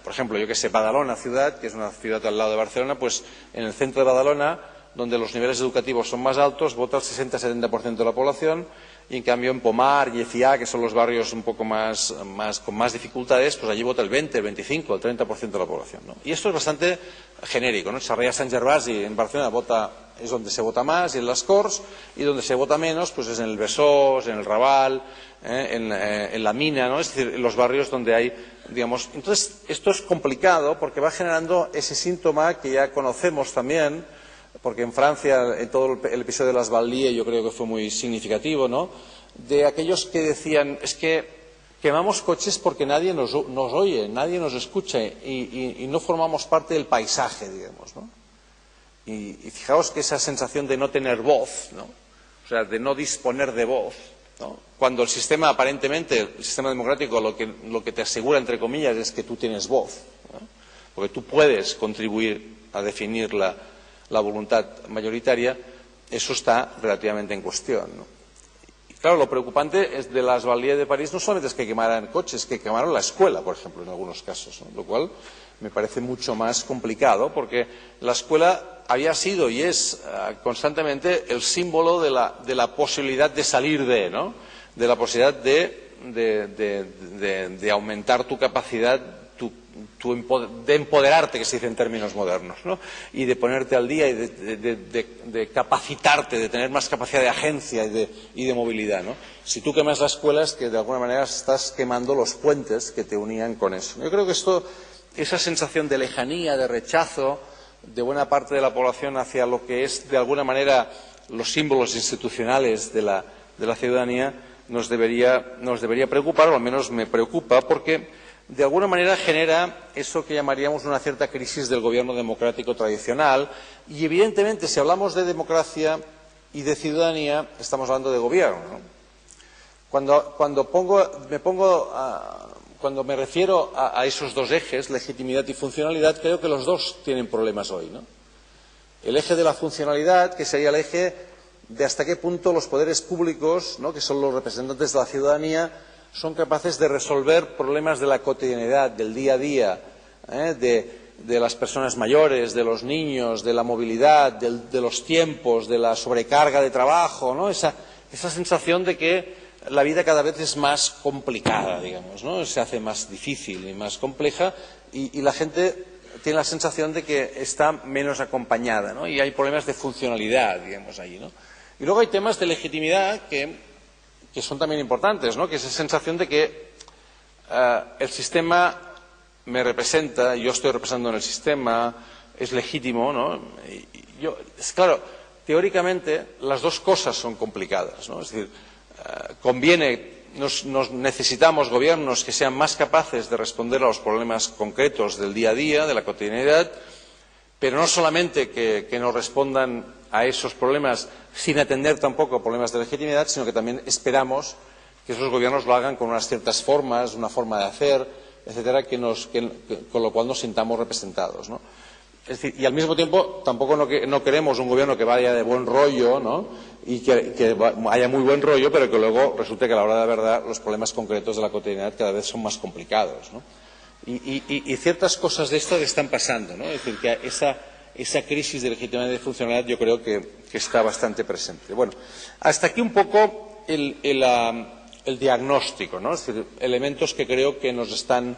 por ejemplo, yo que sé, Badalona ciudad, que es una ciudad al lado de Barcelona, pues en el centro de Badalona, donde los niveles educativos son más altos, vota el 60-70% de la población, y en cambio en Pomar y Ecià, que son los barrios un poco con más dificultades, pues allí vota el 20, el 25, el 30% de la población, ¿no? Y esto es bastante genérico, ¿no? Sarrià Sant Gervasi en Barcelona es donde se vota más, y en las Corts, y donde se vota menos, pues es en el Besòs, en el Raval, en la Mina, ¿no? Es decir, en los barrios donde hay, digamos. Entonces, esto es complicado porque va generando ese síntoma que ya conocemos también, porque en Francia, en todo el episodio de las Vallies, yo creo que fue muy significativo, ¿no?, de aquellos que decían, es que quemamos coches porque nadie nos oye, nadie nos escucha y no formamos parte del paisaje, digamos, ¿no? Y fijaos que esa sensación de no tener voz, ¿no?, o sea, de no disponer de voz, ¿no?, cuando el sistema, aparentemente, el sistema democrático, lo que te asegura, entre comillas, es que tú tienes voz, ¿no?, porque tú puedes contribuir a definir la voluntad mayoritaria, eso está relativamente en cuestión, ¿no? Y claro, lo preocupante es de las Vallies de París no solamente es que quemaran coches, que quemaron la escuela, por ejemplo, en algunos casos, ¿no?, lo cual me parece mucho más complicado, porque la escuela había sido y es constantemente el símbolo de la posibilidad de salir ¿no?, de la posibilidad de aumentar tu capacidad, de empoderarte, que se dice en términos modernos, ¿no?, y de ponerte al día y de capacitarte, de tener más capacidad de agencia y de movilidad, ¿no? Si tú quemas la escuela es que de alguna manera estás quemando los puentes que te unían con eso. Yo creo que esa sensación de lejanía, de rechazo de buena parte de la población hacia lo que es de alguna manera los símbolos institucionales de la ciudadanía nos debería preocupar, o al menos me preocupa, porque de alguna manera genera eso que llamaríamos una cierta crisis del gobierno democrático tradicional, y evidentemente si hablamos de democracia y de ciudadanía estamos hablando de gobierno, ¿no? Cuando me refiero a esos dos ejes, legitimidad y funcionalidad, creo que los dos tienen problemas hoy, ¿no? El eje de la funcionalidad, que sería el eje de hasta qué punto los poderes públicos, ¿no?, que son los representantes de la ciudadanía, son capaces de resolver problemas de la cotidianidad, del día a día, de las personas mayores, de los niños, de la movilidad, de los tiempos, de la sobrecarga de trabajo, ¿no? Esa sensación de que la vida cada vez es más complicada, digamos, ¿no? Se hace más difícil y más compleja y la gente tiene la sensación de que está menos acompañada, ¿no? Y hay problemas de funcionalidad, digamos, allí, ¿no? Y luego hay temas de legitimidad que son también importantes, ¿no? Que es esa sensación de que el sistema me representa, yo estoy representando en el sistema, es legítimo, ¿no? Claro, teóricamente las dos cosas son complicadas, ¿no? Es decir, necesitamos gobiernos que sean más capaces de responder a los problemas concretos del día a día, de la cotidianidad, pero no solamente que nos respondan a esos problemas sin atender tampoco a problemas de legitimidad, sino que también esperamos que esos gobiernos lo hagan con unas ciertas formas, una forma de hacer, etcétera, con lo cual nos sintamos representados, ¿no? Es decir, y al mismo tiempo tampoco no queremos un gobierno que vaya de buen rollo, ¿no? Y que haya muy buen rollo, pero que luego resulte que a la hora de la verdad los problemas concretos de la cotidianidad cada vez son más complicados, ¿no? Y ciertas cosas de estas están pasando, ¿no? Es decir, que esa crisis de legitimidad y de funcionalidad yo creo que está bastante presente. Bueno, hasta aquí un poco el diagnóstico, ¿no? Es decir, elementos que creo que nos están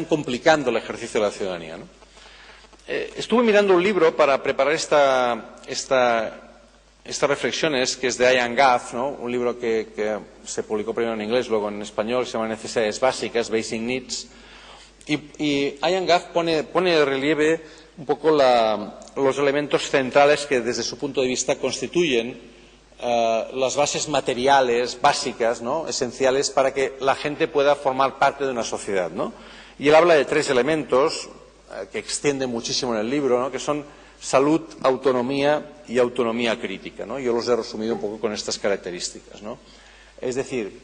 complicando el ejercicio de la ciudadanía, ¿no? Estuve mirando un libro para preparar estas reflexiones, que es de Ian Gath, ¿no? Un libro que se publicó primero en inglés, luego en español, se llama Necesidades Básicas, Basic Needs. Y Ian Gath pone de relieve un poco los elementos centrales que desde su punto de vista constituyen las bases materiales básicas, ¿no? Esenciales para que la gente pueda formar parte de una sociedad, ¿no? Y él habla de tres elementos que extiende muchísimo en el libro, ¿no? Que son salud, autonomía y autonomía crítica, ¿no? Yo los he resumido un poco con estas características, ¿no? Es decir,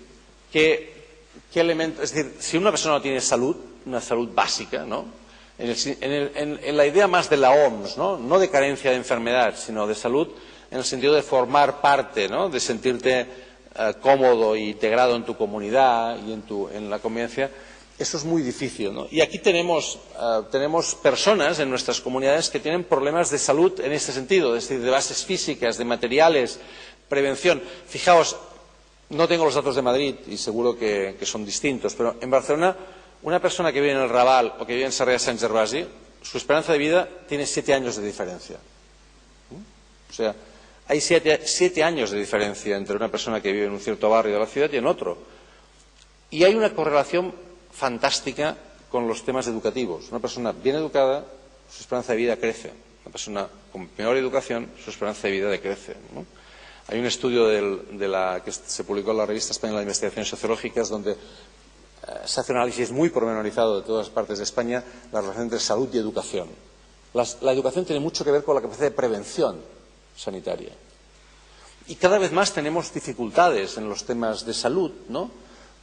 si una persona no tiene salud, una salud básica, ¿no? En la idea más de la OMS, ¿no? No de carencia de enfermedad, sino de salud en el sentido de formar parte, ¿no? De sentirte cómodo e integrado en tu comunidad y en la convivencia, eso es muy difícil, ¿no? Y aquí tenemos personas en nuestras comunidades que tienen problemas de salud en este sentido, es decir, de bases físicas, de materiales, prevención. Fijaos, no tengo los datos de Madrid y seguro que son distintos, pero en Barcelona una persona que vive en el Raval o que vive en Sarrià Sant Gervasi, su esperanza de vida tiene 7 años de diferencia. O sea, hay 7 años de diferencia entre una persona que vive en un cierto barrio de la ciudad y en otro. Y hay una correlación fantástica con los temas educativos. Una persona bien educada, su esperanza de vida crece. Una persona con peor educación, su esperanza de vida decrece, ¿no? Hay un estudio que se publicó en la Revista Española de Investigaciones Sociológicas donde se hace un análisis muy pormenorizado de todas partes de España, la relación entre salud y educación. La educación tiene mucho que ver con la capacidad de prevención sanitaria. Y cada vez más tenemos dificultades en los temas de salud, ¿no?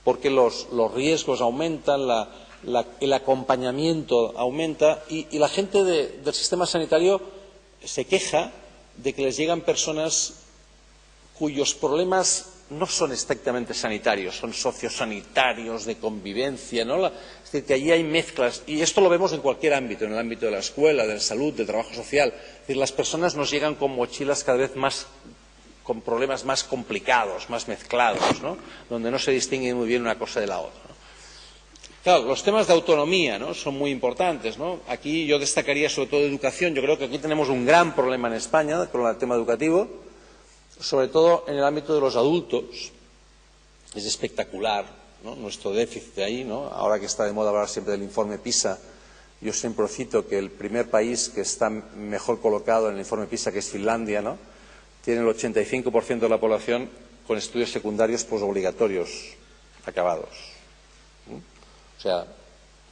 Porque los riesgos aumentan, el acompañamiento aumenta y la gente del sistema sanitario se queja de que les llegan personas cuyos problemas no son estrictamente sanitarios, son sociosanitarios, de convivencia, ¿no? Es decir, que allí hay mezclas, y esto lo vemos en cualquier ámbito, en el ámbito de la escuela, de la salud, del trabajo social. Es decir, las personas nos llegan con mochilas cada vez más, con problemas más complicados, más mezclados, ¿no? Donde no se distingue muy bien una cosa de la otra, ¿no? Claro, los temas de autonomía, ¿no? Son muy importantes, ¿no? Aquí yo destacaría sobre todo educación. Yo creo que aquí tenemos un gran problema en España con el tema educativo, sobre todo en el ámbito de los adultos. Es espectacular, ¿no? Nuestro déficit ahí, ¿no? Ahora que está de moda hablar siempre del informe PISA, yo siempre cito que el primer país que está mejor colocado en el informe PISA, que es Finlandia, ¿no? Tiene el 85% de la población con estudios secundarios posobligatorios acabados. O sea,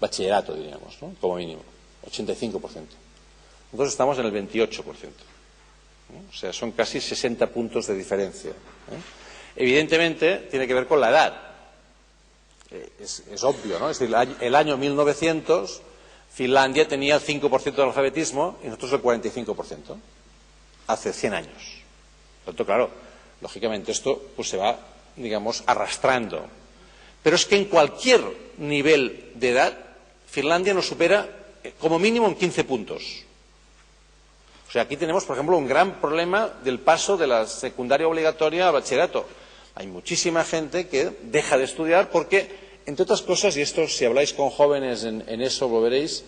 bachillerato, diríamos, ¿no? Como mínimo, 85%. Nosotros estamos en el 28%. O sea, son casi 60 puntos de diferencia. Evidentemente, tiene que ver con la edad. Es obvio, ¿no? Es decir, el año 1900, Finlandia tenía el 5% de alfabetismo y nosotros el 45%. Hace 100 años. Por tanto, claro, lógicamente esto pues se va, digamos, arrastrando. Pero es que en cualquier nivel de edad, Finlandia nos supera como mínimo en 15 puntos. O sea, aquí tenemos, por ejemplo, un gran problema del paso de la secundaria obligatoria al bachillerato. Hay muchísima gente que deja de estudiar porque, entre otras cosas, y esto si habláis con jóvenes en eso lo veréis,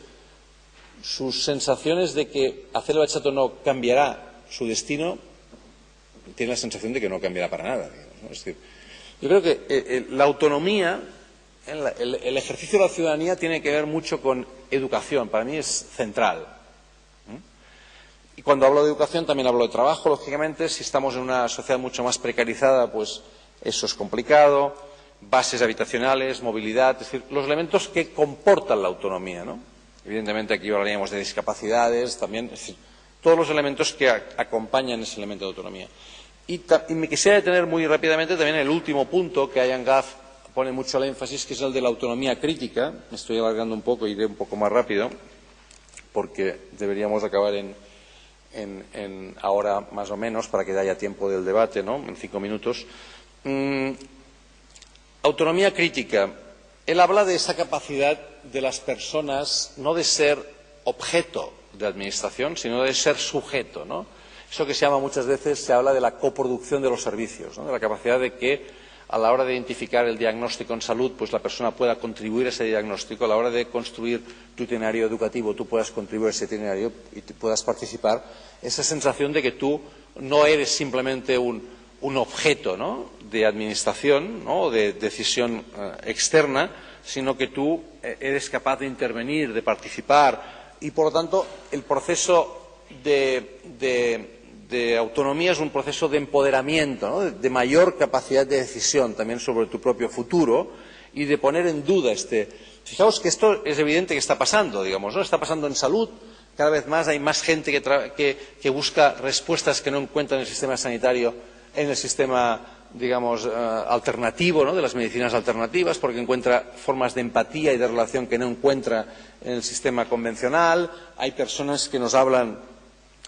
sus sensaciones de que hacer el bachillerato no cambiará su destino, tienen la sensación de que no cambiará para nada. Digamos, ¿no? Es decir, yo creo que la autonomía, el ejercicio de la ciudadanía tiene que ver mucho con educación. Para mí es central. Y cuando hablo de educación también hablo de trabajo, lógicamente. Si estamos en una sociedad mucho más precarizada, pues eso es complicado. Bases habitacionales, movilidad, es decir, los elementos que comportan la autonomía, ¿no? Evidentemente aquí hablaríamos de discapacidades también, es decir, todos los elementos que acompañan ese elemento de autonomía. Y me quisiera detener muy rápidamente también en el último punto que Ian Gaff pone mucho el énfasis, que es el de la autonomía crítica. Me estoy alargando un poco, iré un poco más rápido, porque deberíamos acabar ahora más o menos, para que haya tiempo del debate, ¿no? En 5 minutos. Autonomía crítica. Él habla de esa capacidad de las personas no de ser objeto de administración, sino de ser sujeto, ¿no? Eso que se llama muchas veces, se habla de la coproducción de los servicios, ¿no? De la capacidad de que a la hora de identificar el diagnóstico en salud, pues la persona pueda contribuir a ese diagnóstico. A la hora de construir tu itinerario educativo, tú puedas contribuir a ese itinerario y puedas participar. Esa sensación de que tú no eres simplemente un objeto, ¿no? De administración, ¿no? De decisión externa, sino que tú eres capaz de intervenir, de participar, y por lo tanto el proceso de autonomía es un proceso de empoderamiento, ¿no? De mayor capacidad de decisión también sobre tu propio futuro y de poner en duda Fijaos que esto es evidente que está pasando, digamos, ¿no? Está pasando en salud. Cada vez más hay más gente que busca respuestas que no encuentra en el sistema sanitario, en el sistema, digamos, alternativo, ¿no? De las medicinas alternativas, porque encuentra formas de empatía y de relación que no encuentra en el sistema convencional. Hay personas que nos hablan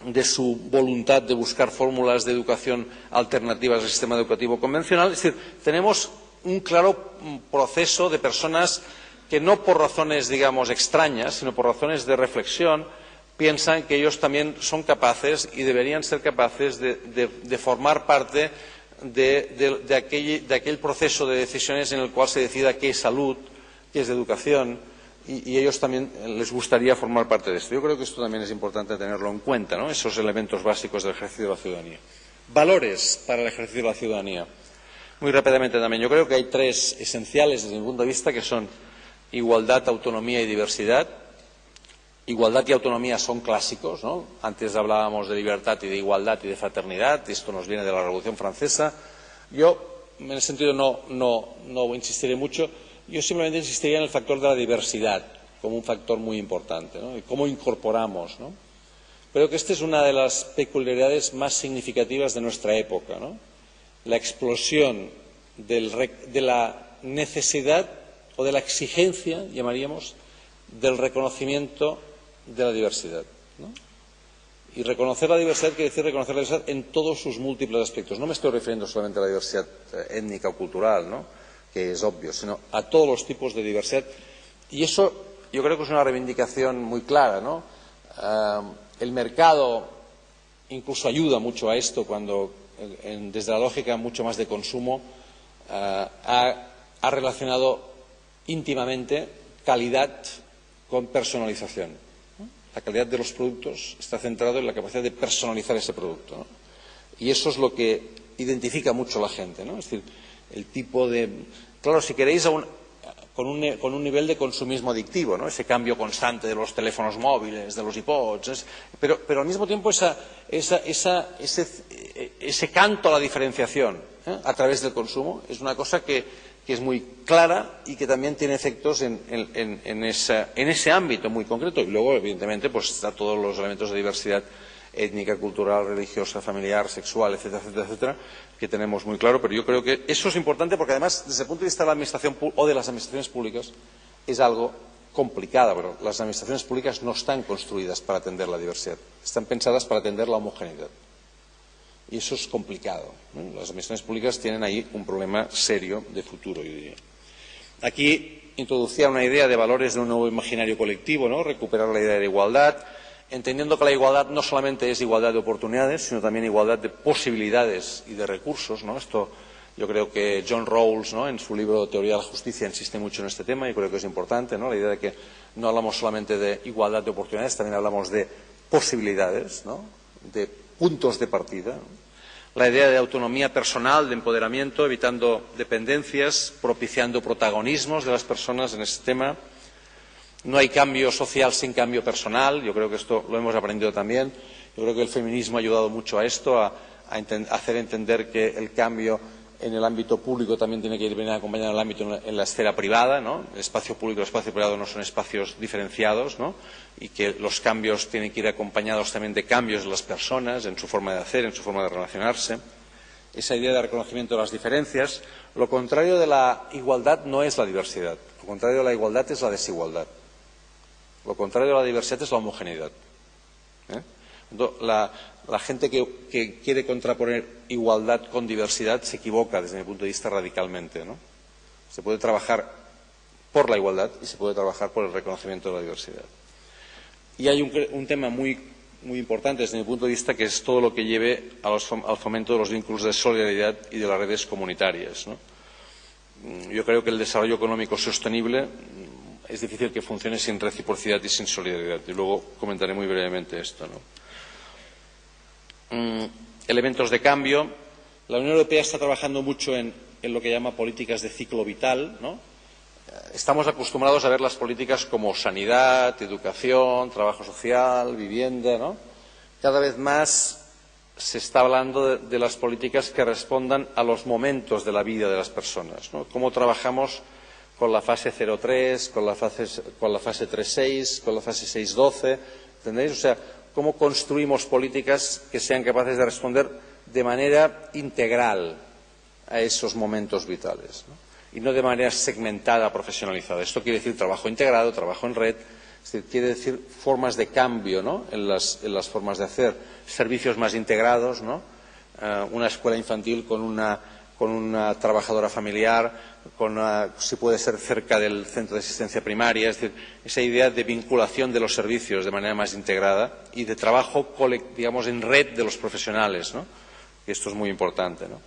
de su voluntad de buscar fórmulas de educación alternativas al sistema educativo convencional. Es decir, tenemos un claro proceso de personas que no por razones, digamos, extrañas, sino por razones de reflexión, piensan que ellos también son capaces y deberían ser capaces de formar parte de aquel proceso de decisiones en el cual se decida qué es salud, qué es educación, y ellos también les gustaría formar parte de esto. Yo creo que esto también es importante tenerlo en cuenta, ¿no? Esos elementos básicos del ejercicio de la ciudadanía. Valores para el ejercicio de la ciudadanía. Muy rápidamente también. Yo creo que hay 3 esenciales desde mi punto de vista, que son igualdad, autonomía y diversidad. Igualdad y autonomía son clásicos, ¿no? Antes hablábamos de libertad y de igualdad y de fraternidad, y esto nos viene de la Revolución Francesa. Yo, en ese sentido, no insistiré mucho. Yo simplemente insistiría en el factor de la diversidad como un factor muy importante, ¿no? Y cómo incorporamos, ¿no? Creo que esta es una de las peculiaridades más significativas de nuestra época, ¿no? La explosión de la necesidad o de la exigencia, llamaríamos, del reconocimiento de la diversidad, ¿no? Y reconocer la diversidad quiere decir reconocer la diversidad en todos sus múltiples aspectos. No me estoy refiriendo solamente a la diversidad étnica o cultural, ¿no? Que es obvio, sino a todos los tipos de diversidad. Y eso yo creo que es una reivindicación muy clara, ¿no? El mercado incluso ayuda mucho a esto cuando, desde la lógica mucho más de consumo, ha relacionado íntimamente calidad con personalización, ¿no? La calidad de los productos está centrada en la capacidad de personalizar ese producto, ¿no? Y eso es lo que identifica mucho a la gente, ¿no? Es decir, el tipo de... Claro, si queréis, con un nivel de consumismo adictivo, ¿no? Ese cambio constante de los teléfonos móviles, de los iPods, pero al mismo tiempo ese canto a la diferenciación, a través del consumo es una cosa que es muy clara y que también tiene efectos en ese ámbito muy concreto. Y luego, evidentemente, pues está todos los elementos de diversidad étnica, cultural, religiosa, familiar, sexual, etcétera, etcétera, etcétera, que tenemos muy claro. Pero yo creo que eso es importante porque, además, desde el punto de vista de la administración o de las administraciones públicas, es algo complicado. Pero las administraciones públicas no están construidas para atender la diversidad, están pensadas para atender la homogeneidad. Y eso es complicado, ¿no? Las administraciones públicas tienen ahí un problema serio de futuro, yo diría. Aquí introducía una idea de valores de un nuevo imaginario colectivo, ¿no? Recuperar la idea de igualdad, entendiendo que la igualdad no solamente es igualdad de oportunidades, sino también igualdad de posibilidades y de recursos, ¿no? Esto yo creo que John Rawls, ¿no?, en su libro Teoría de la Justicia insiste mucho en este tema y creo que es importante, ¿no? La idea de que no hablamos solamente de igualdad de oportunidades, también hablamos de posibilidades, ¿no?, de puntos de partida. La idea de autonomía personal, de empoderamiento, evitando dependencias, propiciando protagonismos de las personas en este tema. No hay cambio social sin cambio personal. Yo creo que esto lo hemos aprendido también. Yo creo que el feminismo ha ayudado mucho a esto, a hacer entender que el cambio en el ámbito público también tiene que venir acompañado en el ámbito en la esfera privada, ¿no? El espacio público y el espacio privado no son espacios diferenciados, ¿no? Y que los cambios tienen que ir acompañados también de cambios de las personas, en su forma de hacer, en su forma de relacionarse. Esa idea de reconocimiento de las diferencias. Lo contrario de la igualdad no es la diversidad. Lo contrario de la igualdad es la desigualdad. Lo contrario de la diversidad es la homogeneidad. La gente que quiere contraponer igualdad con diversidad se equivoca desde mi punto de vista radicalmente, ¿no? Se puede trabajar por la igualdad y se puede trabajar por el reconocimiento de la diversidad. Y hay un tema muy importante desde mi punto de vista, que es todo lo que lleve al fomento de los vínculos de solidaridad y de las redes comunitarias, ¿no? Yo creo que el desarrollo económico sostenible es difícil que funcione sin reciprocidad y sin solidaridad. Y luego comentaré muy brevemente esto, ¿no? Elementos de cambio. La Unión Europea está trabajando mucho en lo que llama políticas de ciclo vital, ¿no? Estamos acostumbrados a ver las políticas como sanidad, educación, trabajo social, vivienda, ¿no? Cada vez más se está hablando de las políticas que respondan a los momentos de la vida de las personas, ¿no? Cómo trabajamos con la fase 0,3, con la fase 3,6, con la fase 6,12, ¿entendéis? O sea, cómo construimos políticas que sean capaces de responder de manera integral a esos momentos vitales, ¿no? Y no de manera segmentada, profesionalizada. Esto quiere decir trabajo integrado, trabajo en red, es decir, quiere decir formas de cambio, ¿no?, en las formas de hacer, servicios más integrados, ¿no? Una escuela infantil con una trabajadora familiar, si puede ser cerca del centro de asistencia primaria, es decir, esa idea de vinculación de los servicios de manera más integrada y de trabajo, digamos, en red de los profesionales, ¿no? Y esto es muy importante, ¿no?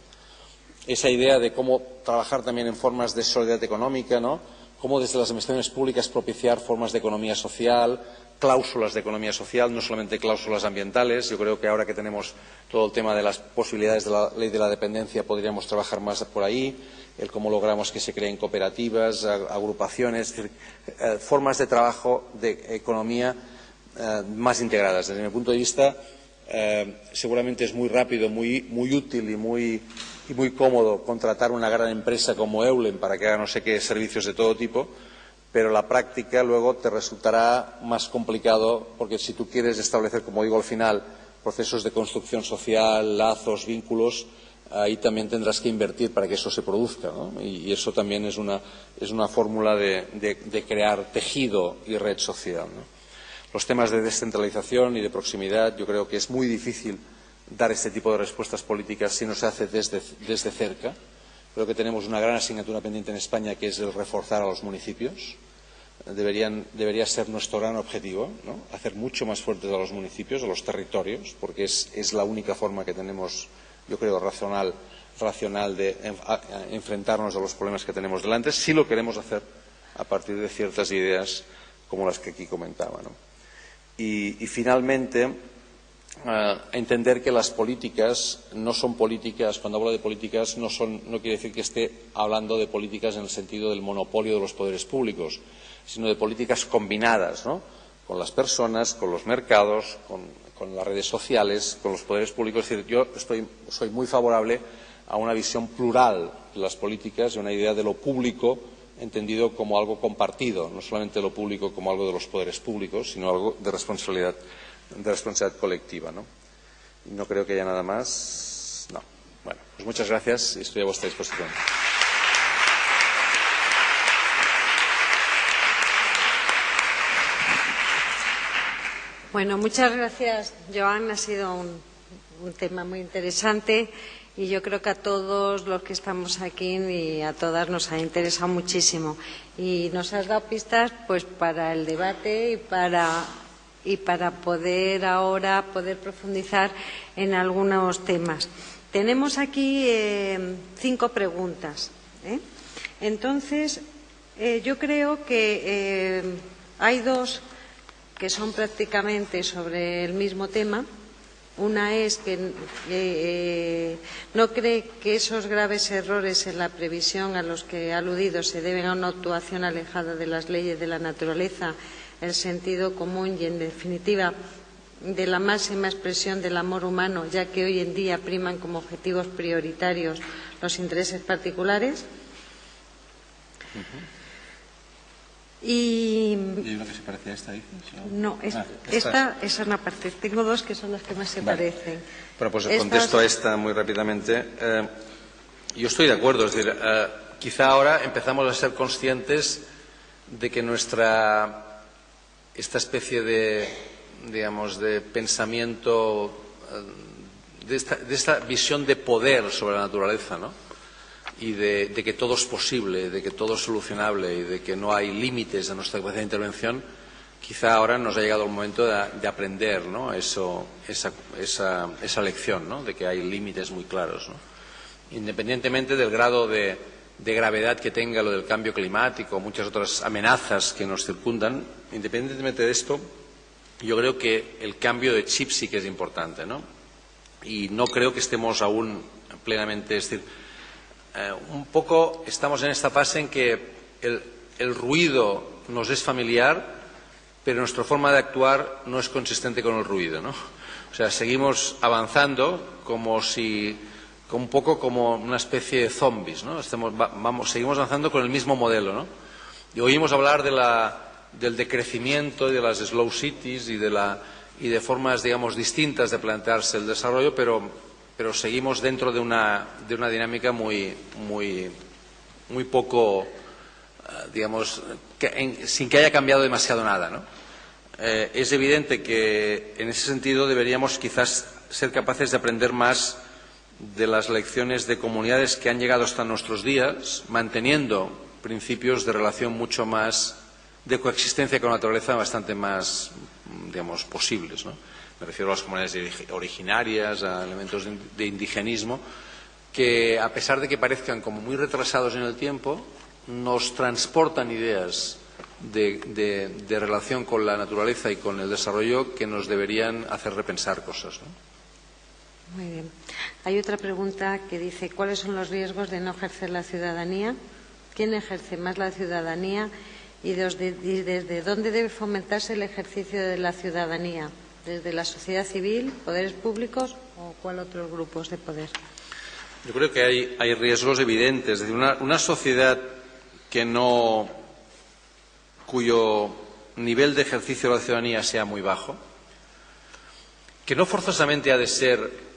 Esa idea de cómo trabajar también en formas de solidaridad económica, ¿no? Cómo desde las administraciones públicas propiciar formas de economía social, cláusulas de economía social, no solamente cláusulas ambientales. Yo creo que ahora que tenemos todo el tema de las posibilidades de la ley de la dependencia podríamos trabajar más por ahí, el cómo logramos que se creen cooperativas, agrupaciones, es decir, formas de trabajo de economía más integradas. Desde mi punto de vista, seguramente es muy rápido, muy útil y muy cómodo contratar una gran empresa como Eulen para que haga no sé qué servicios de todo tipo, pero la práctica luego te resultará más complicado, porque si tú quieres establecer, como digo al final, procesos de construcción social, lazos, vínculos, ahí también tendrás que invertir para que eso se produzca, ¿no? Y eso también es una fórmula de crear tejido y red social, ¿no? Los temas de descentralización y de proximidad, yo creo que es muy difícil dar este tipo de respuestas políticas si no se hace desde cerca. Creo que tenemos una gran asignatura pendiente en España, que es el reforzar a los municipios. Debería ser nuestro gran objetivo, ¿no? Hacer mucho más fuertes a los municipios, a los territorios, porque es la única forma que tenemos, yo creo, racional de enfrentarnos a los problemas que tenemos delante, si lo queremos hacer a partir de ciertas ideas como las que aquí comentaba, ¿no? Y finalmente, entender que las políticas no son políticas. Cuando hablo de políticas no quiere decir que esté hablando de políticas en el sentido del monopolio de los poderes públicos, sino de políticas combinadas, ¿no?, con las personas, con los mercados, con las redes sociales, con los poderes públicos. Es decir, yo soy muy favorable a una visión plural de las políticas y una idea de lo público entendido como algo compartido, no solamente lo público como algo de los poderes públicos, sino algo de responsabilidad colectiva, ¿no? Y no creo que haya nada más. No. Bueno, pues muchas gracias y estoy a vuestra disposición. Bueno, muchas gracias, Joan. Ha sido un tema muy interesante y yo creo que a todos los que estamos aquí y a todas nos ha interesado muchísimo. Y nos has dado pistas pues para el debate y para poder ahora profundizar en algunos temas. Tenemos aquí 5 preguntas, ¿eh? Entonces, yo creo que hay 2 que son prácticamente sobre el mismo tema. Una es que no cree que esos graves errores en la previsión a los que ha aludido se deben a una actuación alejada de las leyes de la naturaleza, el sentido común y, en definitiva, de la máxima expresión del amor humano, ya que hoy en día priman como objetivos prioritarios los intereses particulares. ¿Y una que se parece a esta, dices? No, esta es una parte. Tengo 2 que son las que más se parecen. Bueno, pues contesto a esta muy rápidamente. Yo estoy de acuerdo. Es decir, quizá ahora empezamos a ser conscientes de que esta especie de, digamos, de pensamiento, de esta visión de poder sobre la naturaleza, ¿no? Y de que todo es posible, de que todo es solucionable y de que no hay límites a nuestra capacidad de intervención, quizá ahora nos ha llegado el momento de aprender, ¿no? esa lección, ¿no? De que hay límites muy claros, ¿no? Independientemente del grado de gravedad que tenga lo del cambio climático, muchas otras amenazas que nos circundan, independientemente de esto, yo creo que el cambio de chip sí que es importante, ¿no? Y no creo que estemos aún plenamente, es decir, un poco estamos en esta fase en que el ruido nos es familiar, pero nuestra forma de actuar no es consistente con el ruido, ¿no? O sea, seguimos avanzando un poco como una especie de zombies, ¿no? Seguimos avanzando con el mismo modelo, ¿no? Y oímos hablar del decrecimiento y de las slow cities y de formas, digamos, distintas de plantearse el desarrollo, pero seguimos dentro de una dinámica muy poco, digamos, sin que haya cambiado demasiado nada, ¿no? Es evidente que en ese sentido deberíamos quizás ser capaces de aprender más de las lecciones de comunidades que han llegado hasta nuestros días, manteniendo principios de relación mucho más de coexistencia con la naturaleza bastante más, digamos, posibles, ¿no? Me refiero a las comunidades originarias, a elementos de indigenismo, que a pesar de que parezcan como muy retrasados en el tiempo, nos transportan ideas de relación con la naturaleza y con el desarrollo que nos deberían hacer repensar cosas, ¿no? Muy bien. Hay otra pregunta que dice: ¿cuáles son los riesgos de no ejercer la ciudadanía? ¿Quién ejerce más la ciudadanía? ¿Y desde dónde debe fomentarse el ejercicio de la ciudadanía? ¿Desde la sociedad civil, poderes públicos o cuál otros grupos de poder? Yo creo que hay riesgos evidentes. Es decir, una sociedad cuyo nivel de ejercicio de la ciudadanía sea muy bajo, que no forzosamente ha de ser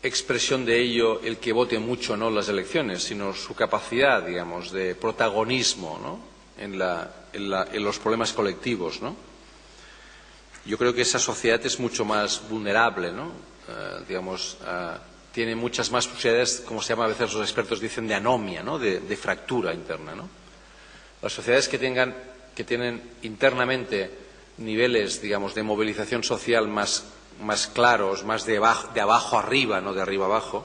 expresión de ello el que vote mucho o no en las elecciones, sino su capacidad, digamos, de protagonismo, ¿no? en los problemas colectivos, ¿no? Yo creo que esa sociedad es mucho más vulnerable, ¿no? Tiene muchas más posibilidades, como se llama a veces los expertos dicen, de anomia, ¿no? de fractura interna, ¿no? Las sociedades que tienen internamente niveles, digamos, de movilización social más claros, más de abajo arriba, no de arriba abajo,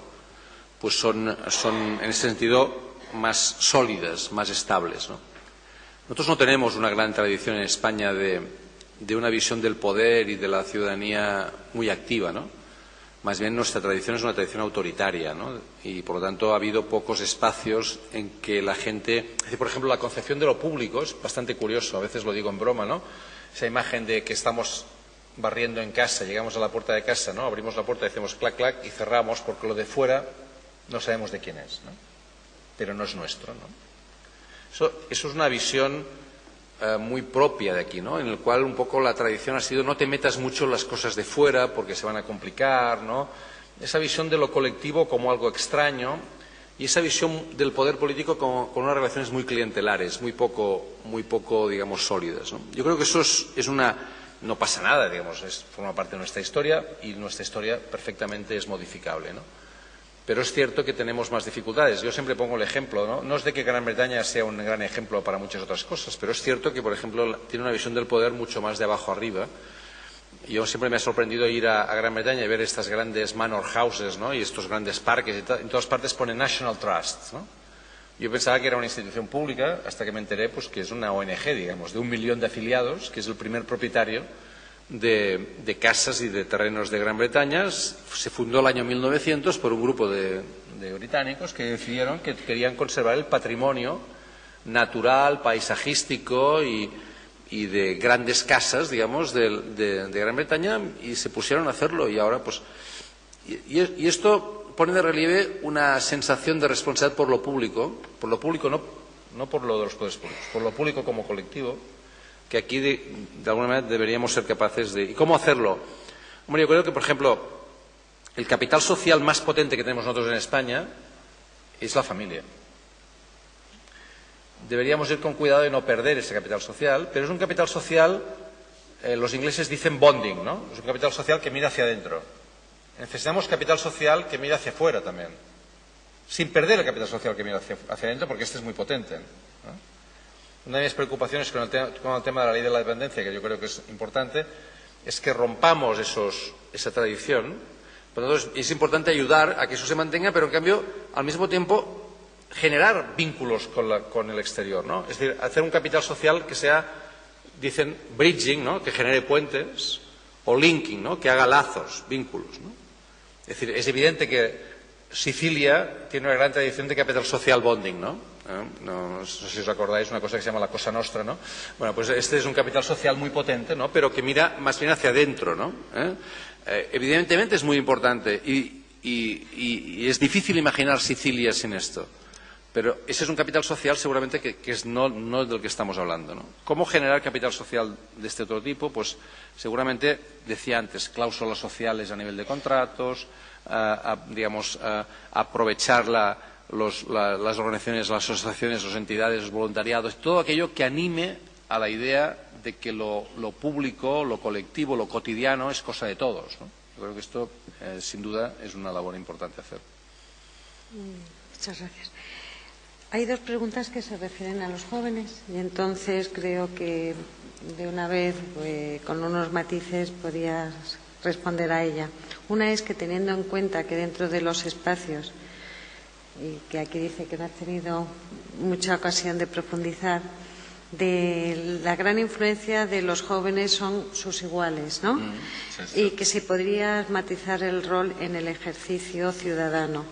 pues son en ese sentido más sólidas, más estables, ¿no? Nosotros no tenemos una gran tradición en España de una visión del poder y de la ciudadanía muy activa, ¿no? Más bien nuestra tradición es una tradición autoritaria, ¿no? Y por lo tanto ha habido pocos espacios en que la gente, es decir, por ejemplo, la concepción de lo público es bastante curioso, a veces lo digo en broma, ¿no? Esa imagen de que estamos barriendo en casa, llegamos a la puerta de casa, ¿no? Abrimos la puerta, decimos clac clac y cerramos porque lo de fuera no sabemos de quién es, ¿no? Pero no es nuestro, ¿no? Eso es una visión muy propia de aquí, ¿no? En el cual un poco la tradición ha sido no te metas mucho en las cosas de fuera porque se van a complicar, ¿no? Esa visión de lo colectivo como algo extraño y esa visión del poder político con unas relaciones muy clientelares, muy poco, digamos, sólidas, ¿no? Yo creo que eso es no pasa nada, digamos, forma parte de nuestra historia y nuestra historia perfectamente es modificable, ¿no? pero es cierto que tenemos más dificultades. Yo siempre pongo el ejemplo, ¿no? No es de que Gran Bretaña sea un gran ejemplo para muchas otras cosas, pero es cierto que, por ejemplo, tiene una visión del poder mucho más de abajo arriba. Yo siempre me ha sorprendido ir a Gran Bretaña y ver estas grandes manor houses, ¿no? Y estos grandes parques, y en todas partes pone National Trust, ¿no? Yo pensaba que era una institución pública hasta que me enteré pues, que es una ONG, digamos, de 1 millón de afiliados, que es el primer propietario de casas y de terrenos de Gran Bretaña. Se fundó el año 1900 por un grupo de británicos que decidieron que querían conservar el patrimonio natural, paisajístico y de grandes casas, digamos, de Gran Bretaña, y se pusieron a hacerlo. Y ahora, pues, y esto pone de relieve una sensación de responsabilidad por lo público no por lo de los poderes públicos, por lo público como colectivo, que aquí de alguna manera deberíamos ser capaces de... ¿Y cómo hacerlo? Hombre, yo creo que, por ejemplo, el capital social más potente que tenemos nosotros en España es la familia. Deberíamos ir con cuidado de no perder ese capital social, pero es un capital social, los ingleses dicen bonding, ¿no? Es un capital social que mira hacia adentro. Necesitamos capital social que mira hacia afuera también, sin perder el capital social que mira hacia adentro, porque este es muy potente, ¿no? Una de mis preocupaciones con el tema de la ley de la dependencia, que yo creo que es importante, es que rompamos esa tradición. Por lo tanto, es importante ayudar a que eso se mantenga, pero en cambio, al mismo tiempo, generar vínculos con el exterior, ¿no? Es decir, hacer un capital social que sea, dicen, bridging, ¿no? Que genere puentes, o linking, ¿no? Que haga lazos, vínculos, ¿no? Es decir, es evidente que Sicilia tiene una gran tradición de capital social bonding, ¿no? No sé si os acordáis, una cosa que se llama la Cosa Nostra, ¿no? Bueno, pues este es un capital social muy potente, ¿no? Pero que mira más bien hacia adentro, ¿no? Evidentemente es muy importante y es difícil imaginar Sicilia sin esto. Pero ese es un capital social seguramente que es no del que estamos hablando, ¿no? ¿Cómo generar capital social de este otro tipo? Pues seguramente, decía antes, cláusulas sociales a nivel de contratos, aprovechar las organizaciones, las asociaciones, las entidades, los voluntariados, todo aquello que anime a la idea de que lo público, lo colectivo, lo cotidiano es cosa de todos, ¿no? Yo creo que esto, sin duda, es una labor importante hacer. Muchas gracias. Hay dos preguntas que se refieren a los jóvenes y entonces creo que de una vez, con unos matices, podías responder a ella. Una es que, teniendo en cuenta que dentro de los espacios, y que aquí dice que no has tenido mucha ocasión de profundizar, de la gran influencia de los jóvenes son sus iguales, ¿no? Sí, sí. Y que si podrías matizar el rol en el ejercicio ciudadano.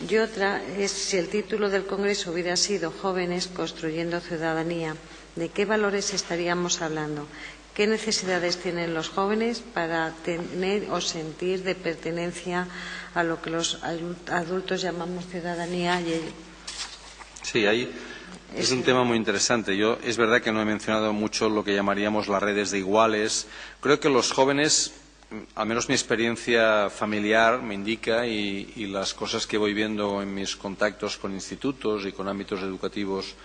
Y otra es, si el título del Congreso hubiera sido Jóvenes construyendo ciudadanía, ¿de qué valores estaríamos hablando? ¿Qué necesidades tienen los jóvenes para tener o sentir de pertenencia a lo que los adultos llamamos ciudadanía? Sí, ahí es un tema muy interesante. Yo es verdad que no he mencionado mucho lo que llamaríamos las redes de iguales. Creo que los jóvenes, al menos mi experiencia familiar me indica, y las cosas que voy viendo en mis contactos con institutos y con ámbitos educativos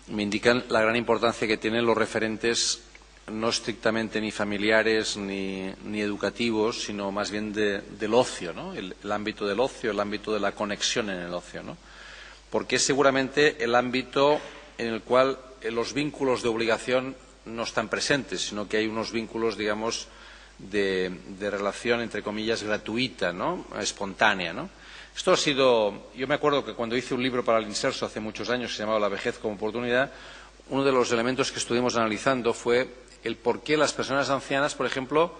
me indican la gran importancia que tienen los referentes, no estrictamente ni familiares ni educativos, sino más bien del ocio, ¿no? El ámbito del ocio, el ámbito de la conexión en el ocio, ¿no? Porque es seguramente el ámbito en el cual los vínculos de obligación no están presentes, sino que hay unos vínculos, digamos, de relación, entre comillas, gratuita, ¿no? Espontánea, ¿no? Esto ha sido... Yo me acuerdo que cuando hice un libro para el Inserso hace muchos años, que se llamaba La vejez como oportunidad, uno de los elementos que estuvimos analizando fue el por qué las personas ancianas, por ejemplo,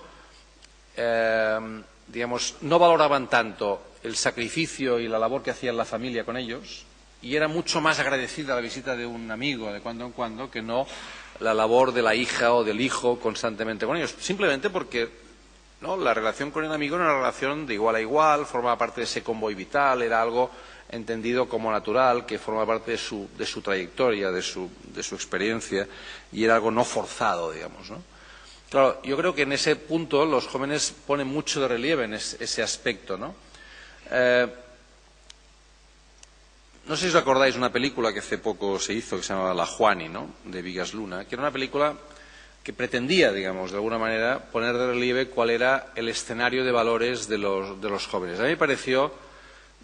digamos, no valoraban tanto el sacrificio y la labor que hacía la familia con ellos, y era mucho más agradecida la visita de un amigo de cuando en cuando que no la labor de la hija o del hijo constantemente con ellos, simplemente porque, ¿no?, la relación con el amigo era una relación de igual a igual, formaba parte de ese convoy vital, era algo entendido como natural, que forma parte de su trayectoria, de su experiencia, y era algo no forzado, digamos, ¿no? Claro, yo creo que en ese punto los jóvenes ponen mucho de relieve en ese aspecto, ¿no? No sé si os acordáis de una película que hace poco se hizo, que se llamaba La Juani, ¿no?, de Vigas Luna, que era una película que pretendía, digamos, de alguna manera, poner de relieve cuál era el escenario de valores de los jóvenes. A mí me pareció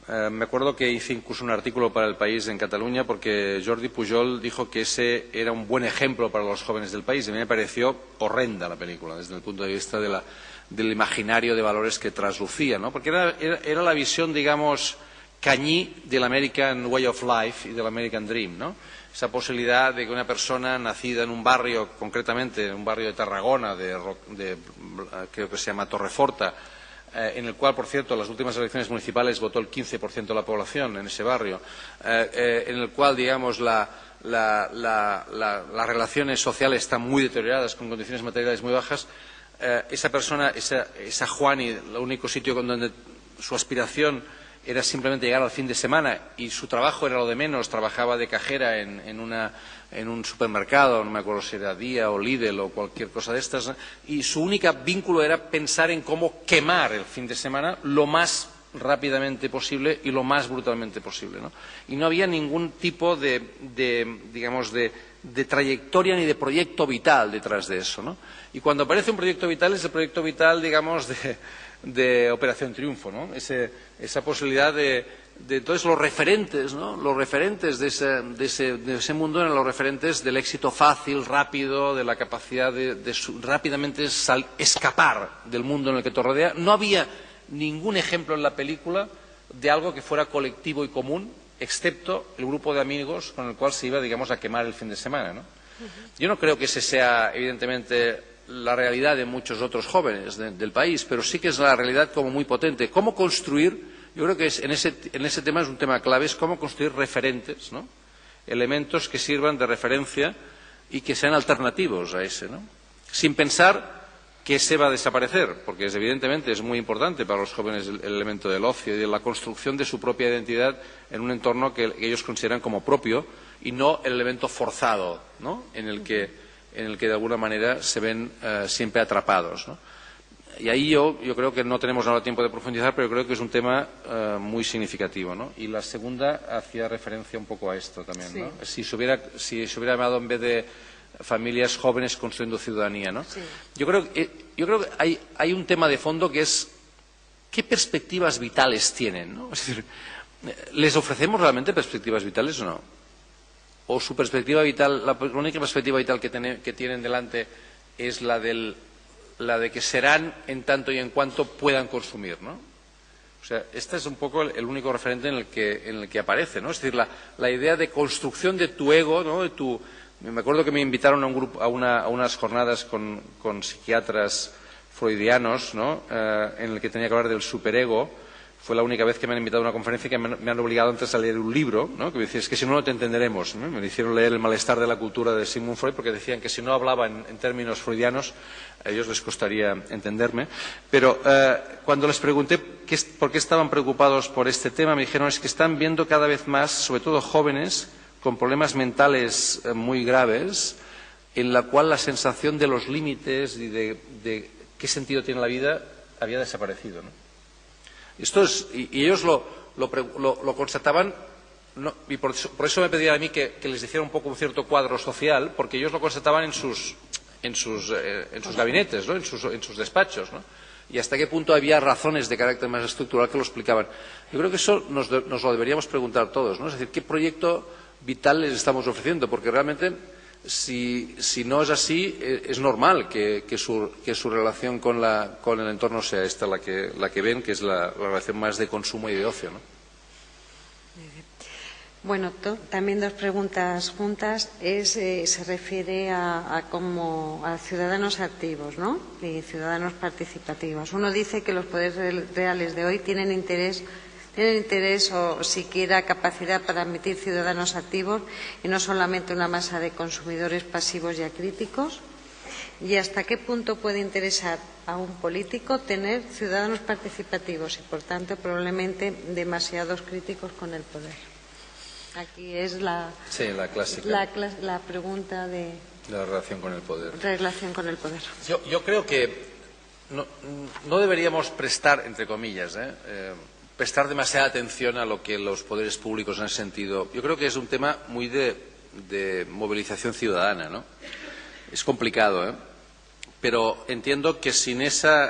Me acuerdo que hice incluso un artículo para El País en Cataluña porque Jordi Pujol dijo que ese era un buen ejemplo para los jóvenes del país. A mí me pareció horrenda la película desde el punto de vista del imaginario de valores que traslucía, ¿no? Porque era la visión, digamos, cañí del American Way of Life y del American Dream, ¿no? Esa posibilidad de que una persona nacida en un barrio, concretamente en un barrio de Tarragona, creo que se llama Torreforta, en el cual, por cierto, en las últimas elecciones municipales votó el 15% de la población en ese barrio, en el cual, digamos, las relaciones sociales están muy deterioradas, con condiciones materiales muy bajas. Esa persona, esa Juani, el único sitio donde su aspiración era simplemente llegar al fin de semana y su trabajo era lo de menos, trabajaba de cajera en un supermercado, no me acuerdo si era Día o Lidl o cualquier cosa de estas, y su único vínculo era pensar en cómo quemar el fin de semana lo más rápidamente posible y lo más brutalmente posible, ¿no? Y no había ningún tipo digamos, de trayectoria ni de proyecto vital detrás de eso, ¿no? Y cuando aparece un proyecto vital es el proyecto vital, digamos, de Operación Triunfo, ¿no? Esa posibilidad de entonces los referentes, ¿no? Los referentes de ese mundo eran los referentes del éxito fácil, rápido, de la capacidad de rápidamente escapar del mundo en el que te rodea. No había ningún ejemplo en la película de algo que fuera colectivo y común, excepto el grupo de amigos con el cual se iba, digamos, a quemar el fin de semana, ¿no? Yo no creo que ese sea, evidentemente, la realidad de muchos otros jóvenes del país, pero sí que es la realidad como muy potente. ¿Cómo construir? Yo creo que en ese tema es un tema clave, es cómo construir referentes, ¿no? Elementos que sirvan de referencia y que sean alternativos a ese, ¿no? Sin pensar que ese va a desaparecer, porque evidentemente es muy importante para los jóvenes el elemento del ocio y de la construcción de su propia identidad en un entorno que ellos consideran como propio y no el elemento forzado, ¿no? en el que de alguna manera se ven siempre atrapados, ¿no? Y ahí yo creo que no tenemos ahora tiempo de profundizar, pero creo que es un tema muy significativo, ¿no? Y la segunda hacía referencia un poco a esto también, ¿no? Sí. Si se hubiera llamado en vez de familias jóvenes construyendo ciudadanía, ¿no? Sí. Yo creo que hay un tema de fondo que es ¿qué perspectivas vitales tienen, ¿no? Es decir, ¿les ofrecemos realmente perspectivas vitales o no? O su perspectiva vital, la única perspectiva vital que tienen delante es la de que serán en tanto y en cuanto puedan consumir, ¿no? O sea, este es un poco el único referente en el que aparece, ¿no? Es decir, la idea de construcción de tu ego, ¿no? Me acuerdo que me invitaron a unas jornadas con psiquiatras freudianos, ¿no? En el que tenía que hablar del superego. Fue la única vez que me han invitado a una conferencia que me han obligado antes a leer un libro, ¿no? Que me decían, es que si no, no te entenderemos, ¿no? Me hicieron leer El malestar de la cultura de Sigmund Freud porque decían que si no hablaba en términos freudianos a ellos les costaría entenderme. Pero cuando les pregunté por qué estaban preocupados por este tema, me dijeron es que están viendo cada vez más, sobre todo jóvenes, con problemas mentales muy graves, en la cual la sensación de los límites y de qué sentido tiene la vida había desaparecido, ¿no? Y ellos lo constataban, ¿no? Y por eso me pedían a mí que les hiciera un poco un cierto cuadro social, porque ellos lo constataban en sus gabinetes, ¿no? en sus despachos, ¿no? Y hasta qué punto había razones de carácter más estructural que lo explicaban. Yo creo que eso nos lo deberíamos preguntar todos, ¿no? Es decir, ¿qué proyecto vital les estamos ofreciendo? Porque realmente, si no es así, es normal que su relación con el entorno sea esta la que ven, que es la relación más de consumo y de ocio, ¿no? Bueno, también dos preguntas juntas. Se refiere a ciudadanos activos, ¿no? Y ciudadanos participativos. Uno dice que los poderes reales de hoy tienen interés o siquiera capacidad para admitir ciudadanos activos y no solamente una masa de consumidores pasivos y acríticos. ¿Y hasta qué punto puede interesar a un político tener ciudadanos participativos y, por tanto, probablemente demasiados críticos con el poder? Aquí es la clásica. La pregunta de la relación con el poder. Relación con el poder. Yo creo que no deberíamos prestar, entre comillas, prestar demasiada atención a lo que los poderes públicos han sentido. Yo creo que es un tema muy de movilización ciudadana, ¿no? Es complicado, pero entiendo que sin ese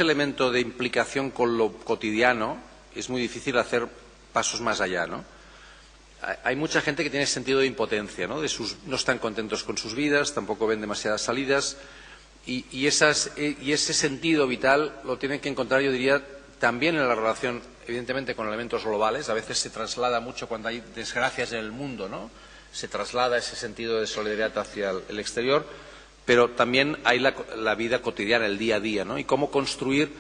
elemento de implicación con lo cotidiano es muy difícil hacer pasos más allá, ¿no? Hay mucha gente que tiene sentido de impotencia, ¿no? No están contentos con sus vidas, tampoco ven demasiadas salidas y ese sentido vital lo tienen que encontrar, yo diría, también en la relación, evidentemente, con elementos globales. A veces se traslada mucho cuando hay desgracias en el mundo, ¿no? Se traslada ese sentido de solidaridad hacia el exterior, pero también hay la vida cotidiana, el día a día, ¿no? Y cómo construir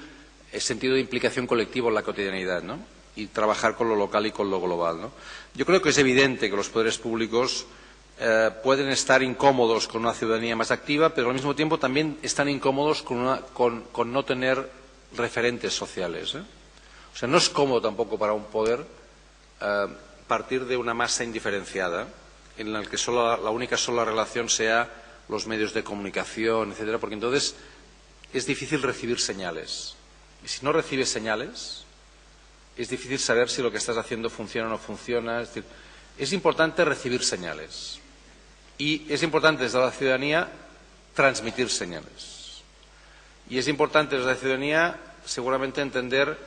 el sentido de implicación colectivo en la cotidianidad, ¿no? Y trabajar con lo local y con lo global, ¿no? Yo creo que es evidente que los poderes públicos pueden estar incómodos con una ciudadanía más activa, pero al mismo tiempo también están incómodos con no tener referentes sociales, ¿eh? O sea, no es cómodo tampoco para un poder partir de una masa indiferenciada en la que la única relación sea los medios de comunicación, etcétera, porque entonces es difícil recibir señales. Y si no recibes señales, es difícil saber si lo que estás haciendo funciona o no funciona. Es decir, es importante recibir señales y es importante desde la ciudadanía transmitir señales. Y es importante desde la ciudadanía seguramente entender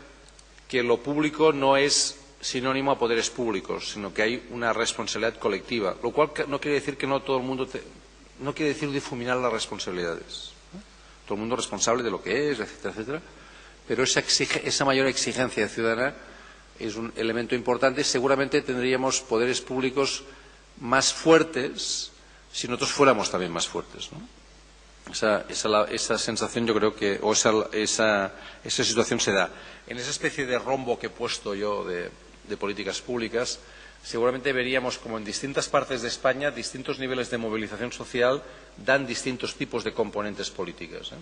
que lo público no es sinónimo a poderes públicos, sino que hay una responsabilidad colectiva, lo cual no quiere decir que no todo el mundo no quiere decir difuminar las responsabilidades, ¿no? Todo el mundo es responsable de lo que es, etcétera, etcétera. Pero esa mayor exigencia ciudadana es un elemento importante. Seguramente tendríamos poderes públicos más fuertes si nosotros fuéramos también más fuertes, ¿no? Esa sensación yo creo que, o esa situación se da. En esa especie de rombo que he puesto yo de políticas públicas, seguramente veríamos como en distintas partes de España distintos niveles de movilización social dan distintos tipos de componentes políticas, ¿eh?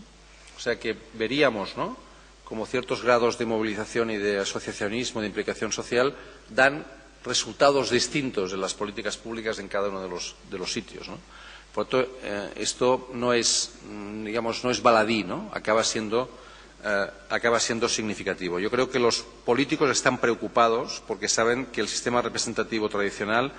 O sea que veríamos, ¿no?, como ciertos grados de movilización y de asociacionismo, de implicación social, dan resultados distintos en las políticas públicas en cada uno de los sitios, ¿no? Por lo tanto, esto no es, digamos, no es baladí, ¿no? Acaba siendo significativo. Yo creo que los políticos están preocupados porque saben que el sistema representativo tradicional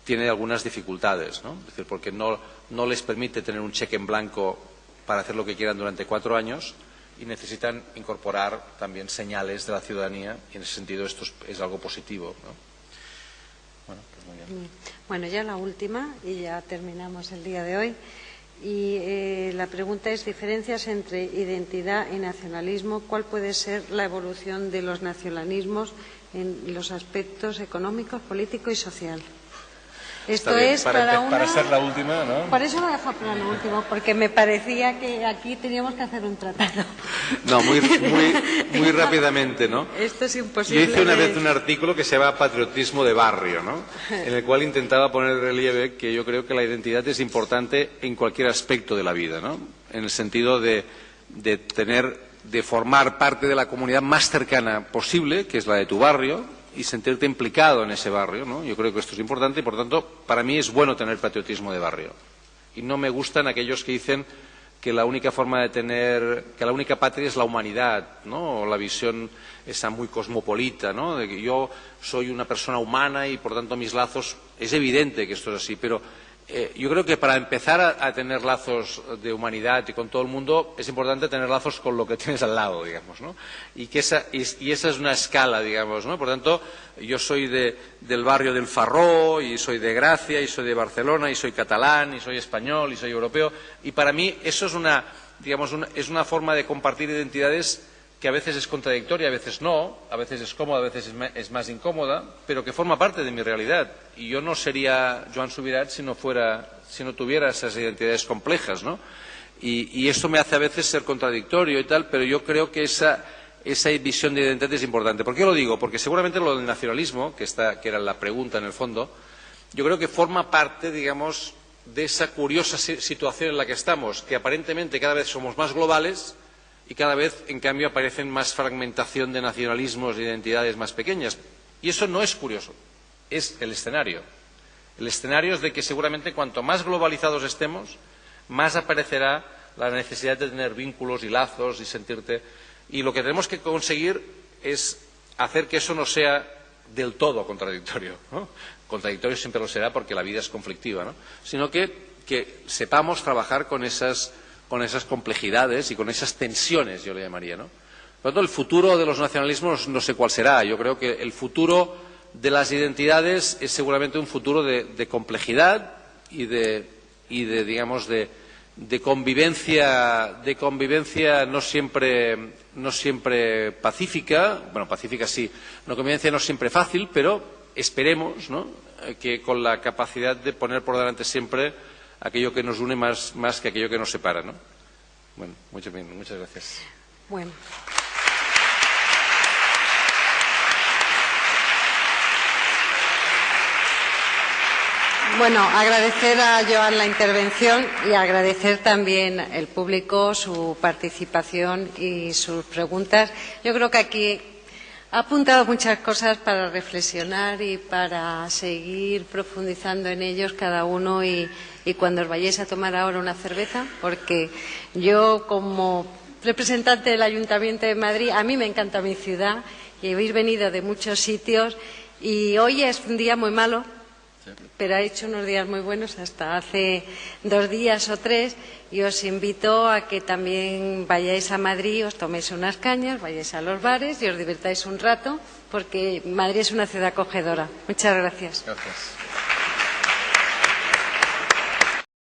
tiene algunas dificultades, ¿no? Es decir, porque no les permite tener un cheque en blanco para hacer lo que quieran durante 4 años, y necesitan incorporar también señales de la ciudadanía, y en ese sentido esto es algo positivo, ¿no? Bueno, pues muy bien. Bueno, ya la última y ya terminamos el día de hoy. Y la pregunta es: diferencias entre identidad y nacionalismo. ¿Cuál puede ser la evolución de los nacionalismos en los aspectos económicos, político y social? Esto es para ser la última, ¿no? Por eso lo he dejado para lo último, porque me parecía que aquí teníamos que hacer un tratado. No, muy rápidamente, ¿no? Esto es imposible. Yo hice una vez un artículo que se llama Patriotismo de barrio, ¿no?, en el cual intentaba poner en relieve que yo creo que la identidad es importante en cualquier aspecto de la vida, ¿no? En el sentido de formar parte de la comunidad más cercana posible, que es la de tu barrio, y sentirte implicado en ese barrio, ¿no? Yo creo que esto es importante y, por tanto, para mí es bueno tener patriotismo de barrio. Y no me gustan aquellos que dicen que la única forma de que la única patria es la humanidad, ¿no? O la visión esa muy cosmopolita, ¿no?, de que yo soy una persona humana y, por tanto, mis lazos. Es evidente que esto es así, pero yo creo que para empezar a tener lazos de humanidad y con todo el mundo es importante tener lazos con lo que tienes al lado, digamos, ¿no? Y esa es una escala, digamos, ¿no? Por tanto, yo soy del barrio del Farró, y soy de Gracia, y soy de Barcelona, y soy catalán, y soy español, y soy europeo, y para mí eso es es una forma de compartir identidades que a veces es contradictoria, a veces no, a veces es cómoda, a veces es más incómoda, pero que forma parte de mi realidad. Y yo no sería Joan Subirats si no tuviera esas identidades complejas, ¿no? Y esto me hace a veces ser contradictorio y tal, pero yo creo que esa visión de identidad es importante. ¿Por qué lo digo? Porque seguramente lo del nacionalismo, que era la pregunta en el fondo, yo creo que forma parte, digamos, de esa curiosa situación en la que estamos, que aparentemente cada vez somos más globales, y cada vez, en cambio, aparecen más fragmentación de nacionalismos e identidades más pequeñas. Y eso no es curioso, es el escenario. El escenario es de que seguramente cuanto más globalizados estemos, más aparecerá la necesidad de tener vínculos y lazos y sentirte. Y lo que tenemos que conseguir es hacer que eso no sea del todo contradictorio, ¿no? Contradictorio siempre lo será porque la vida es conflictiva, ¿no? Sino que sepamos trabajar con esas complejidades y con esas tensiones, yo le llamaría, ¿no? Por lo tanto, el futuro de los nacionalismos no sé cuál será. Yo creo que el futuro de las identidades es seguramente un futuro de complejidad y de convivencia no siempre pacífica, bueno, pacífica sí, una convivencia no siempre fácil, pero esperemos, ¿no?, que con la capacidad de poner por delante siempre aquello que nos une más que aquello que nos separa, ¿no? Bueno, muchas gracias. Bueno. Bueno, agradecer a Joan la intervención y agradecer también al público su participación y sus preguntas. Yo creo que aquí ha apuntado muchas cosas para reflexionar y para seguir profundizando en ellos cada uno y cuando os vayáis a tomar ahora una cerveza, porque yo como representante del Ayuntamiento de Madrid, a mí me encanta mi ciudad y habéis venido de muchos sitios y hoy es un día muy malo, pero ha hecho unos días muy buenos hasta hace 2 días o 3 y os invito a que también vayáis a Madrid, os toméis unas cañas, vayáis a los bares y os divirtáis un rato porque Madrid es una ciudad acogedora. Muchas gracias. Gracias.